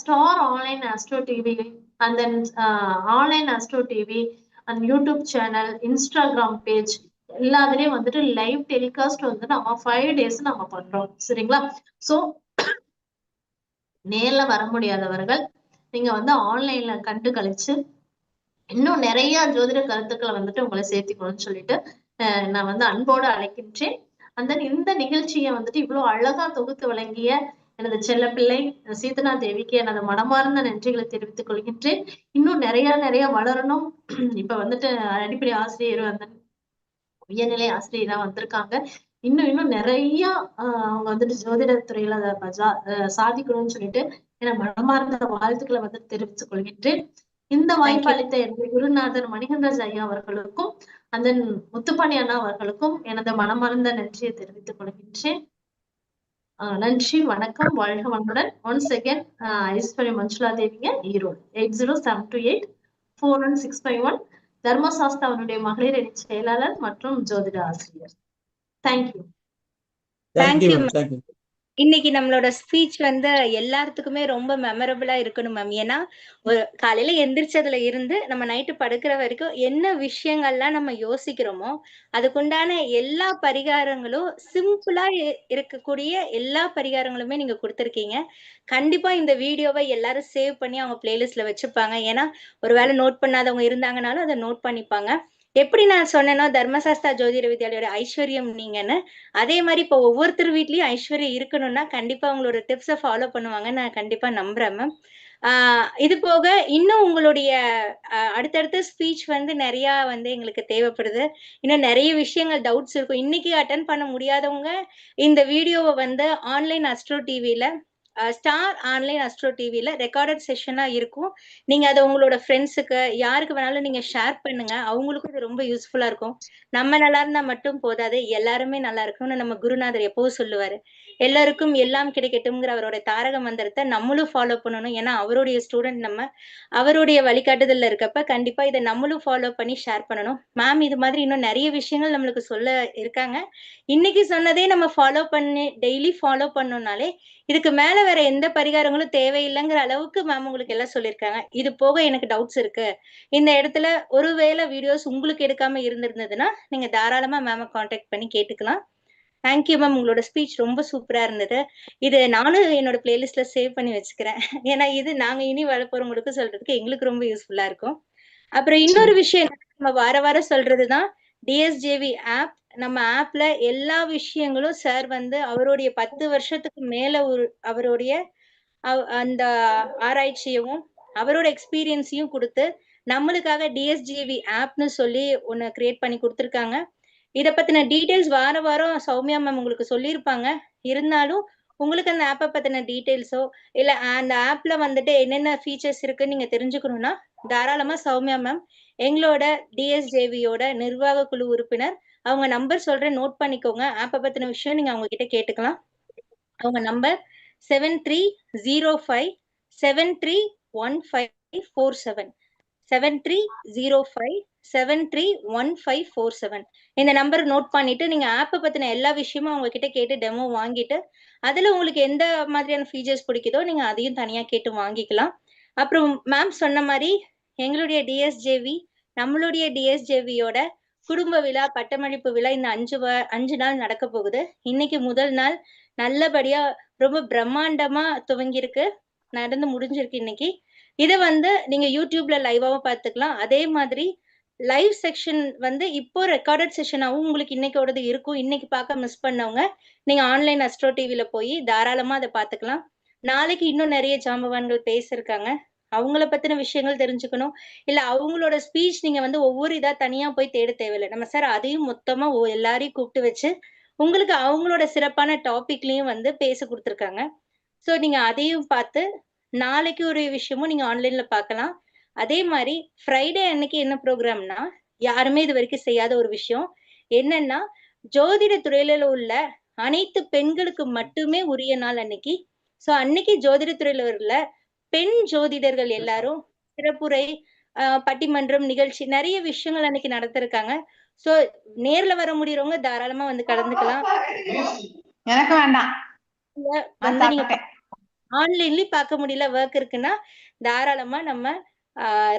star online astro TV and then online astro tv and youtube channel, instagram page எல்லாத்துலயும் வந்துட்டு லைவ் டெலிகாஸ்ட் வந்து நம்ம 5 days நம்ம பண்றோம். சரிங்களா? சோ நேர்ல வர முடியாதவர்கள் நீங்க வந்து ஆன்லைன்ல கண்டு கழிச்சு இன்னும் நிறைய ஜோதிட கருத்துக்களை வந்துட்டு உங்களை சேர்த்துக்கணும்னு சொல்லிட்டு நான் வந்து அன்போடு அழைக்கின்றேன். அந்த இந்த நிகழ்ச்சியை வந்துட்டு இவ்வளவு அழகா தொகுத்து வழங்கிய எனது செல்ல பிள்ளை சீதனா தேவிக்கு எனது மனமார்ந்த நன்றிகளை தெரிவித்துக் கொள்கின்றேன். இன்னும் நிறைய வளரணும். இப்ப வந்துட்டு அடிப்படை ஆசிரியர் வந்து உயர்நிலை ஆசிரியரா வந்திருக்காங்க. இன்னும் நிறைய அவங்க வந்துட்டு ஜோதிடத்துறையில சாதிக்கணும்னு சொல்லிட்டு என மனமார்ந்த வாழ்த்துக்களை வந்து தெரிவித்துக் கொள்கின்றேன். இந்த வாய்ப்பு அளித்த எனது குருநாதர் மணிகண்டராஜ் ஐயா அவர்களுக்கும் அந்த முத்துப்பாண்டி அண்ணா அவர்களுக்கும் எனது மனமார்ந்த நன்றியை தெரிவித்துக் கொள்கின்றேன். நன்றி, வணக்கம், வாழ்க வளமுடன். ஒன்ஸ் அகேன் ஐஸ்வர்யா மஞ்சுளா தேவிங்க, ஈரோடு 8072841651 தர்மசாஸ்தா அவருடைய மகளிர் அணி செயலாளர் மற்றும் ஜோதிட ஆசிரியர். தேங்க்யூ. இன்னைக்கு நம்மளோட ஸ்பீச் வந்து எல்லாத்துக்குமே ரொம்ப மெமரபிளா இருக்கணும் மேம். ஏன்னா காலையில எந்திரிச்சதுல இருந்து நம்ம நைட்டு படுக்கிற வரைக்கும் என்ன விஷயங்கள்லாம் நம்ம யோசிக்கிறோமோ அதுக்குண்டான எல்லா பரிகாரங்களும் சிம்பிளா இருக்கக்கூடிய எல்லா பரிகாரங்களுமே நீங்க கொடுத்துருக்கீங்க. கண்டிப்பா இந்த வீடியோவை எல்லாரும் சேவ் பண்ணி அவங்க பிளேலிஸ்ட்ல வச்சுப்பாங்க. ஏன்னா ஒருவேளை நோட் பண்ணாதவங்க இருந்தாங்கனாலும் அதை நோட் பண்ணிப்பாங்க. எப்படி நான் சொன்னேனோ தர்மசாஸ்தா ஜோதிட வித்யாலயோட ஐஸ்வர்யம் நீங்கன்னு, அதே மாதிரி இப்போ ஒவ்வொருத்தர் வீட்லயும் ஐஸ்வர்யம் இருக்கணும்னா கண்டிப்பா உங்களோட டிப்ஸை ஃபாலோ பண்ணுவாங்க நான் கண்டிப்பா நம்புறேன் மேம். இது போக இன்னும் உங்களுடைய அடுத்தடுத்த ஸ்பீச் வந்து நிறைய வந்து எங்களுக்கு தேவைப்படுது. இன்னும் நிறைய விஷயங்கள் டவுட்ஸ் இருக்கும். இன்னைக்கு அட்டன் பண்ண முடியாதவங்க இந்த வீடியோவை வந்து ஆன்லைன் அஸ்ட்ரோ டிவில ஸ்டார் ஆன்லைன் அஸ்ட்ரோ டிவில ரெக்கார்டட் செஷனா இருக்கும். நீங்க அதை உங்களோட ஃப்ரெண்ட்ஸுக்கு யாருக்கு வேணாலும் நீங்க ஷேர் பண்ணுங்க. அவங்களுக்கும் இது ரொம்ப யூஸ்ஃபுல்லா இருக்கும். நம்ம நல்லா இருந்தா மட்டும் போதாது, எல்லாருமே நல்லா இருக்கணும்னு நம்ம குருநாதர் எப்பவும் சொல்லுவாரு. எல்லாருக்கும் எல்லாம் கிடைக்கட்டும்ங்கிற அவரோட தாரக மந்திரத்தை நம்மளும் ஃபாலோ பண்ணணும். ஏன்னா அவருடைய ஸ்டூடெண்ட் நம்ம, அவருடைய வழிகாட்டுதல்ல இருக்கப்ப கண்டிப்பா இதை நம்மளும் ஃபாலோ பண்ணி ஷேர் பண்ணணும். மேம் இது மாதிரி இன்னும் நிறைய விஷயங்கள் நம்மளுக்கு சொல்ல இருக்காங்க. இன்னைக்கு சொன்னதே நம்ம ஃபாலோ பண்ணி டெய்லி ஃபாலோ பண்ணோம்னாலே இதுக்கு மேல வேற எந்த பரிகாரங்களும் தேவையில்லைங்கிற அளவுக்கு மேம் உங்களுக்கு எல்லாம் சொல்லியிருக்காங்க. இது போக எனக்கு டவுட்ஸ் இருக்கு, இந்த இடத்துல ஒருவேளை வீடியோஸ் உங்களுக்கு எடுக்காம இருந்திருந்ததுன்னா நீங்க தாராளமா மேம கான்டாக்ட் பண்ணி கேட்டுக்கலாம். Thank you ma'am. உங்களோட ஸ்பீச் ரொம்ப சூப்பரா இருந்தது. இது நானும் என்னோட பிளேலிஸ்ட்ல சேவ் பண்ணி வச்சுக்கிறேன். ஏன்னா இது நாங்க இனி வரப்போறவங்களுக்கு சொல்றதுக்கு எங்களுக்கு ரொம்ப யூஸ்ஃபுல்லா இருக்கும். அப்புறம் இன்னொரு விஷயம் நம்ம வாரம் சொல்றதுதான் டிஎஸ்ஜேவி ஆப். நம்ம ஆப்ல எல்லா விஷயங்களும் சார் வந்து அவருடைய 10 வருஷத்துக்கு மேல அவருடைய அந்த ஆராய்ச்சியவும் அவரோட எக்ஸ்பீரியன்ஸையும் கொடுத்து நம்மளுக்காக டிஎஸ்ஜிவி ஆப்னு சொல்லி ஒன்னு கிரியேட் பண்ணி கொடுத்துருக்காங்க. இத பத்தின டீடைல்ஸ் வாரம் சௌமியா மேம் உங்களுக்கு சொல்லியிருப்பாங்க. இருந்தாலும் உங்களுக்கு அந்த ஆப்பை பத்தின டீடைல்ஸோ இல்ல அந்த ஆப்ல வந்துட்டு என்னென்ன ஃபீச்சர்ஸ் இருக்குன்னு நீங்க தெரிஞ்சுக்கணும்னா தாராளமா சௌமியா மேம் எங்களோட டிஎஸ்ஜேவியோட நிர்வாக குழு உறுப்பினர், அவங்க நம்பர் சொல்றேன், நோட் பண்ணிக்கோங்க. ஆப்பை பத்தின விஷயம் நீங்க அவங்க கிட்ட கேட்டுக்கலாம். அவங்க நம்பர் 7305731547 7305731547. இந்த நம்பர் நோட் பண்ணிட்டு நீங்க ஆப்பை பத்தின எல்லா விஷயமும் அவங்க கிட்ட கேட்டு டெமோ வாங்கிட்டு அதுல உங்களுக்கு எந்த மாதிரியான ஃபீச்சர்ஸ் பிடிக்குதோ நீங்க அதையும் தனியா கேட்டு வாங்கிக்கலாம். அப்புறம் மேம் சொன்ன மாதிரி எங்களுடைய டிஎஸ்ஜேவி நம்மளுடைய டிஎஸ்ஜேவியோட குடும்ப விழா பட்டமளிப்பு விழா இந்த 5 நாள் நடக்க போகுது. இன்னைக்கு முதல் நாள் நல்லபடியா ரொம்ப பிரம்மாண்டமா துவங்கியிருக்கு, நடந்து முடிஞ்சிருக்கு இன்னைக்கு. இதை வந்து நீங்க யூடியூப்ல லைவாவும் பார்த்துக்கலாம். அதே மாதிரி லைவ் செக்ஷன் வந்து இப்போ ரெக்கார்டட் செஷனாவும் உங்களுக்கு இன்னைக்கோடது இருக்கும். இன்னைக்கு பார்க்க மிஸ் பண்ணவங்க நீங்க ஆன்லைன் அஸ்ட்ரோ டிவில போய் தாராளமா அதை பார்த்துக்கலாம். நாளைக்கு இன்னும் நிறைய ஜாம்பவான்கள் பேசிருக்காங்க. அவங்கள பத்தின விஷயங்கள் தெரிஞ்சுக்கணும், இல்ல அவங்களோட ஸ்பீச் நீங்க வந்து ஒவ்வொரு இதா தனியா போய் தேட தேவையில்லை. நம்ம சார் அதையும் மொத்தமா எல்லாரையும் கூப்பிட்டு வச்சு உங்களுக்கு அவங்களோட சிறப்பான டாபிக்லயும் வந்து பேச கொடுத்துருக்காங்க. ஸோ நீங்க அதையும் பார்த்து நாளைக்கு ஒரு விஷயமும் நீங்க ஆன்லைன்ல பார்க்கலாம். அதே மாதிரி ஃப்ரைடே அன்னைக்கு என்ன ப்ரோக்ராம்னா யாருமே இது வரைக்கும் செய்யாத ஒரு விஷயம் என்னன்னா, ஜோதிட துறையில உள்ள அனைத்து பெண்களுக்கு மட்டுமே உரிய நாள் அன்னைக்கு. ஸோ அன்னைக்கு ஜோதிட துறையில உள்ள பெண் ஜோதிடர்கள் எல்லாரும் சிறப்புரை, பட்டிமன்றம் நிகழ்ச்சி நிறைய விஷயங்கள் அன்னைக்கு நடத்திருக்காங்க. சோ நேர்ல வர முடியறவங்க தாராளமா வந்து கலந்துக்கலாம். எனக்கு வேண்டாம், ஆன்லைன்லயும் பார்க்க முடியல, ஒர்க் இருக்குன்னா தாராளமா நம்ம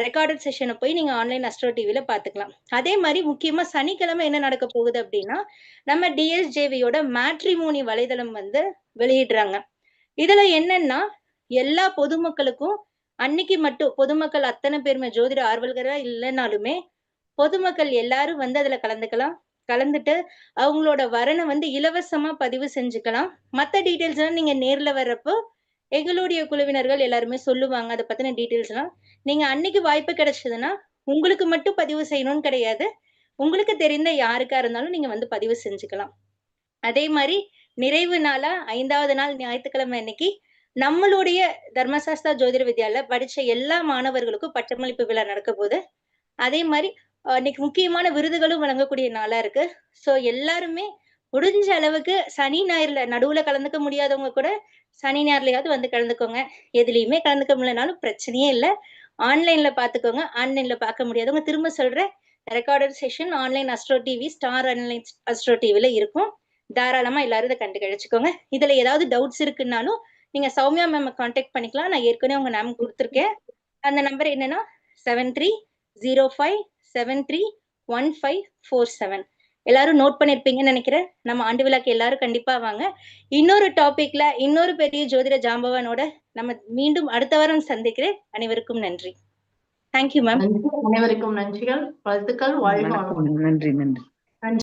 ரெக்கார்டட் செஷனை போய் நீங்க ஆன்லைன் அஸ்ட்ரோ டிவில பாத்துக்கலாம். அதே மாதிரி முக்கியமா சனிக்கிழமை என்ன நடக்க போகுது அப்படின்னா, நம்ம டிஎஸ்ஜேவியோட மேட்ரிமோனி வலைதளம் வந்து வெளியிடுறாங்க. இதுல என்னன்னா எல்லா பொதுமக்களுக்கும் அன்னைக்கு மட்டும் பொதுமக்கள் அத்தனை பேருமே ஜோதிட ஆர்வலர்களா இல்லைனாலுமே பொதுமக்கள் எல்லாரும் வந்து அதுல கலந்துக்கலாம். கலந்துட்டு அவங்களோட வரனை வந்து இலவசமா பதிவு செஞ்சுக்கலாம். மத்த டீட்டெயில்ஸ் எல்லாம் நீங்க நேர்ல வர்றப்போ எங்களுடைய குழுவினர்கள் எல்லாருமே சொல்லுவாங்க. அதை பத்தின டீட்டெயில்ஸ் எல்லாம் நீங்க அன்னைக்கு வாய்ப்பு கிடைச்சதுன்னா உங்களுக்கு மட்டும் பதிவு செய்யணும்னு கிடையாது. உங்களுக்கு தெரிந்த யாருக்கா இருந்தாலும் நீங்க வந்து பதிவு செஞ்சுக்கலாம். அதே மாதிரி நிறைவு நாளா 5வது நாள் ஞாயிற்றுக்கிழமை அன்னைக்கு நம்மளுடைய தர்மசாஸ்தா ஜோதிட வித்யால படிச்ச எல்லா மாணவர்களுக்கும் பட்டமளிப்பு விழா நடக்க போகுது. அதே மாதிரி இன்னைக்கு முக்கியமான விருதுகளும் வழங்கக்கூடிய நாளா இருக்கு. சோ எல்லாருமே முடிஞ்ச அளவுக்கு சனி ஞாயிறுல நடுவுல கலந்துக்க முடியாதவங்க கூட சனி ஞாயிறுலயாவது வந்து கலந்துக்கோங்க. எதுலயுமே கலந்துக்க முடியலனாலும் பிரச்சனையே இல்லை, ஆன்லைன்ல பாத்துக்கோங்க. ஆன்லைன்ல பார்க்க முடியாதவங்க திரும்ப சொல்றேன், recorded session online astro TV star online astro டிவில இருக்கும். தாராளமா எல்லாரும் இதை கண்டு கழிச்சுக்கோங்க. இதுல ஏதாவது டவுட்ஸ் இருக்குன்னாலும் நீங்க சௌமியா மேம் கான்டாக்ட் பண்ணிக்கலாம். நான் ஏற்கனவே உங்க நேம் கொடுத்துருக்கேன். அந்த நம்பர் என்னன்னா 7305731547. எல்லாரும் நோட் பண்ணிருப்பீங்கன்னு நினைக்கிறேன். நம்ம ஆண்டு விழாக்கு எல்லாரும் கண்டிப்பா வாங்க. இன்னொரு டாபிக்ல இன்னொரு பெரிய ஜோதிட ஜாம்பவானோட நம்ம மீண்டும் அடுத்த வாரம் சந்திக்கிறேன். அனைவருக்கும் நன்றி. Thank you ma'am. அனைவருக்கும் நன்றிகள், வாழ்த்துக்கள், வாழ்க வளமுடன். நன்றி.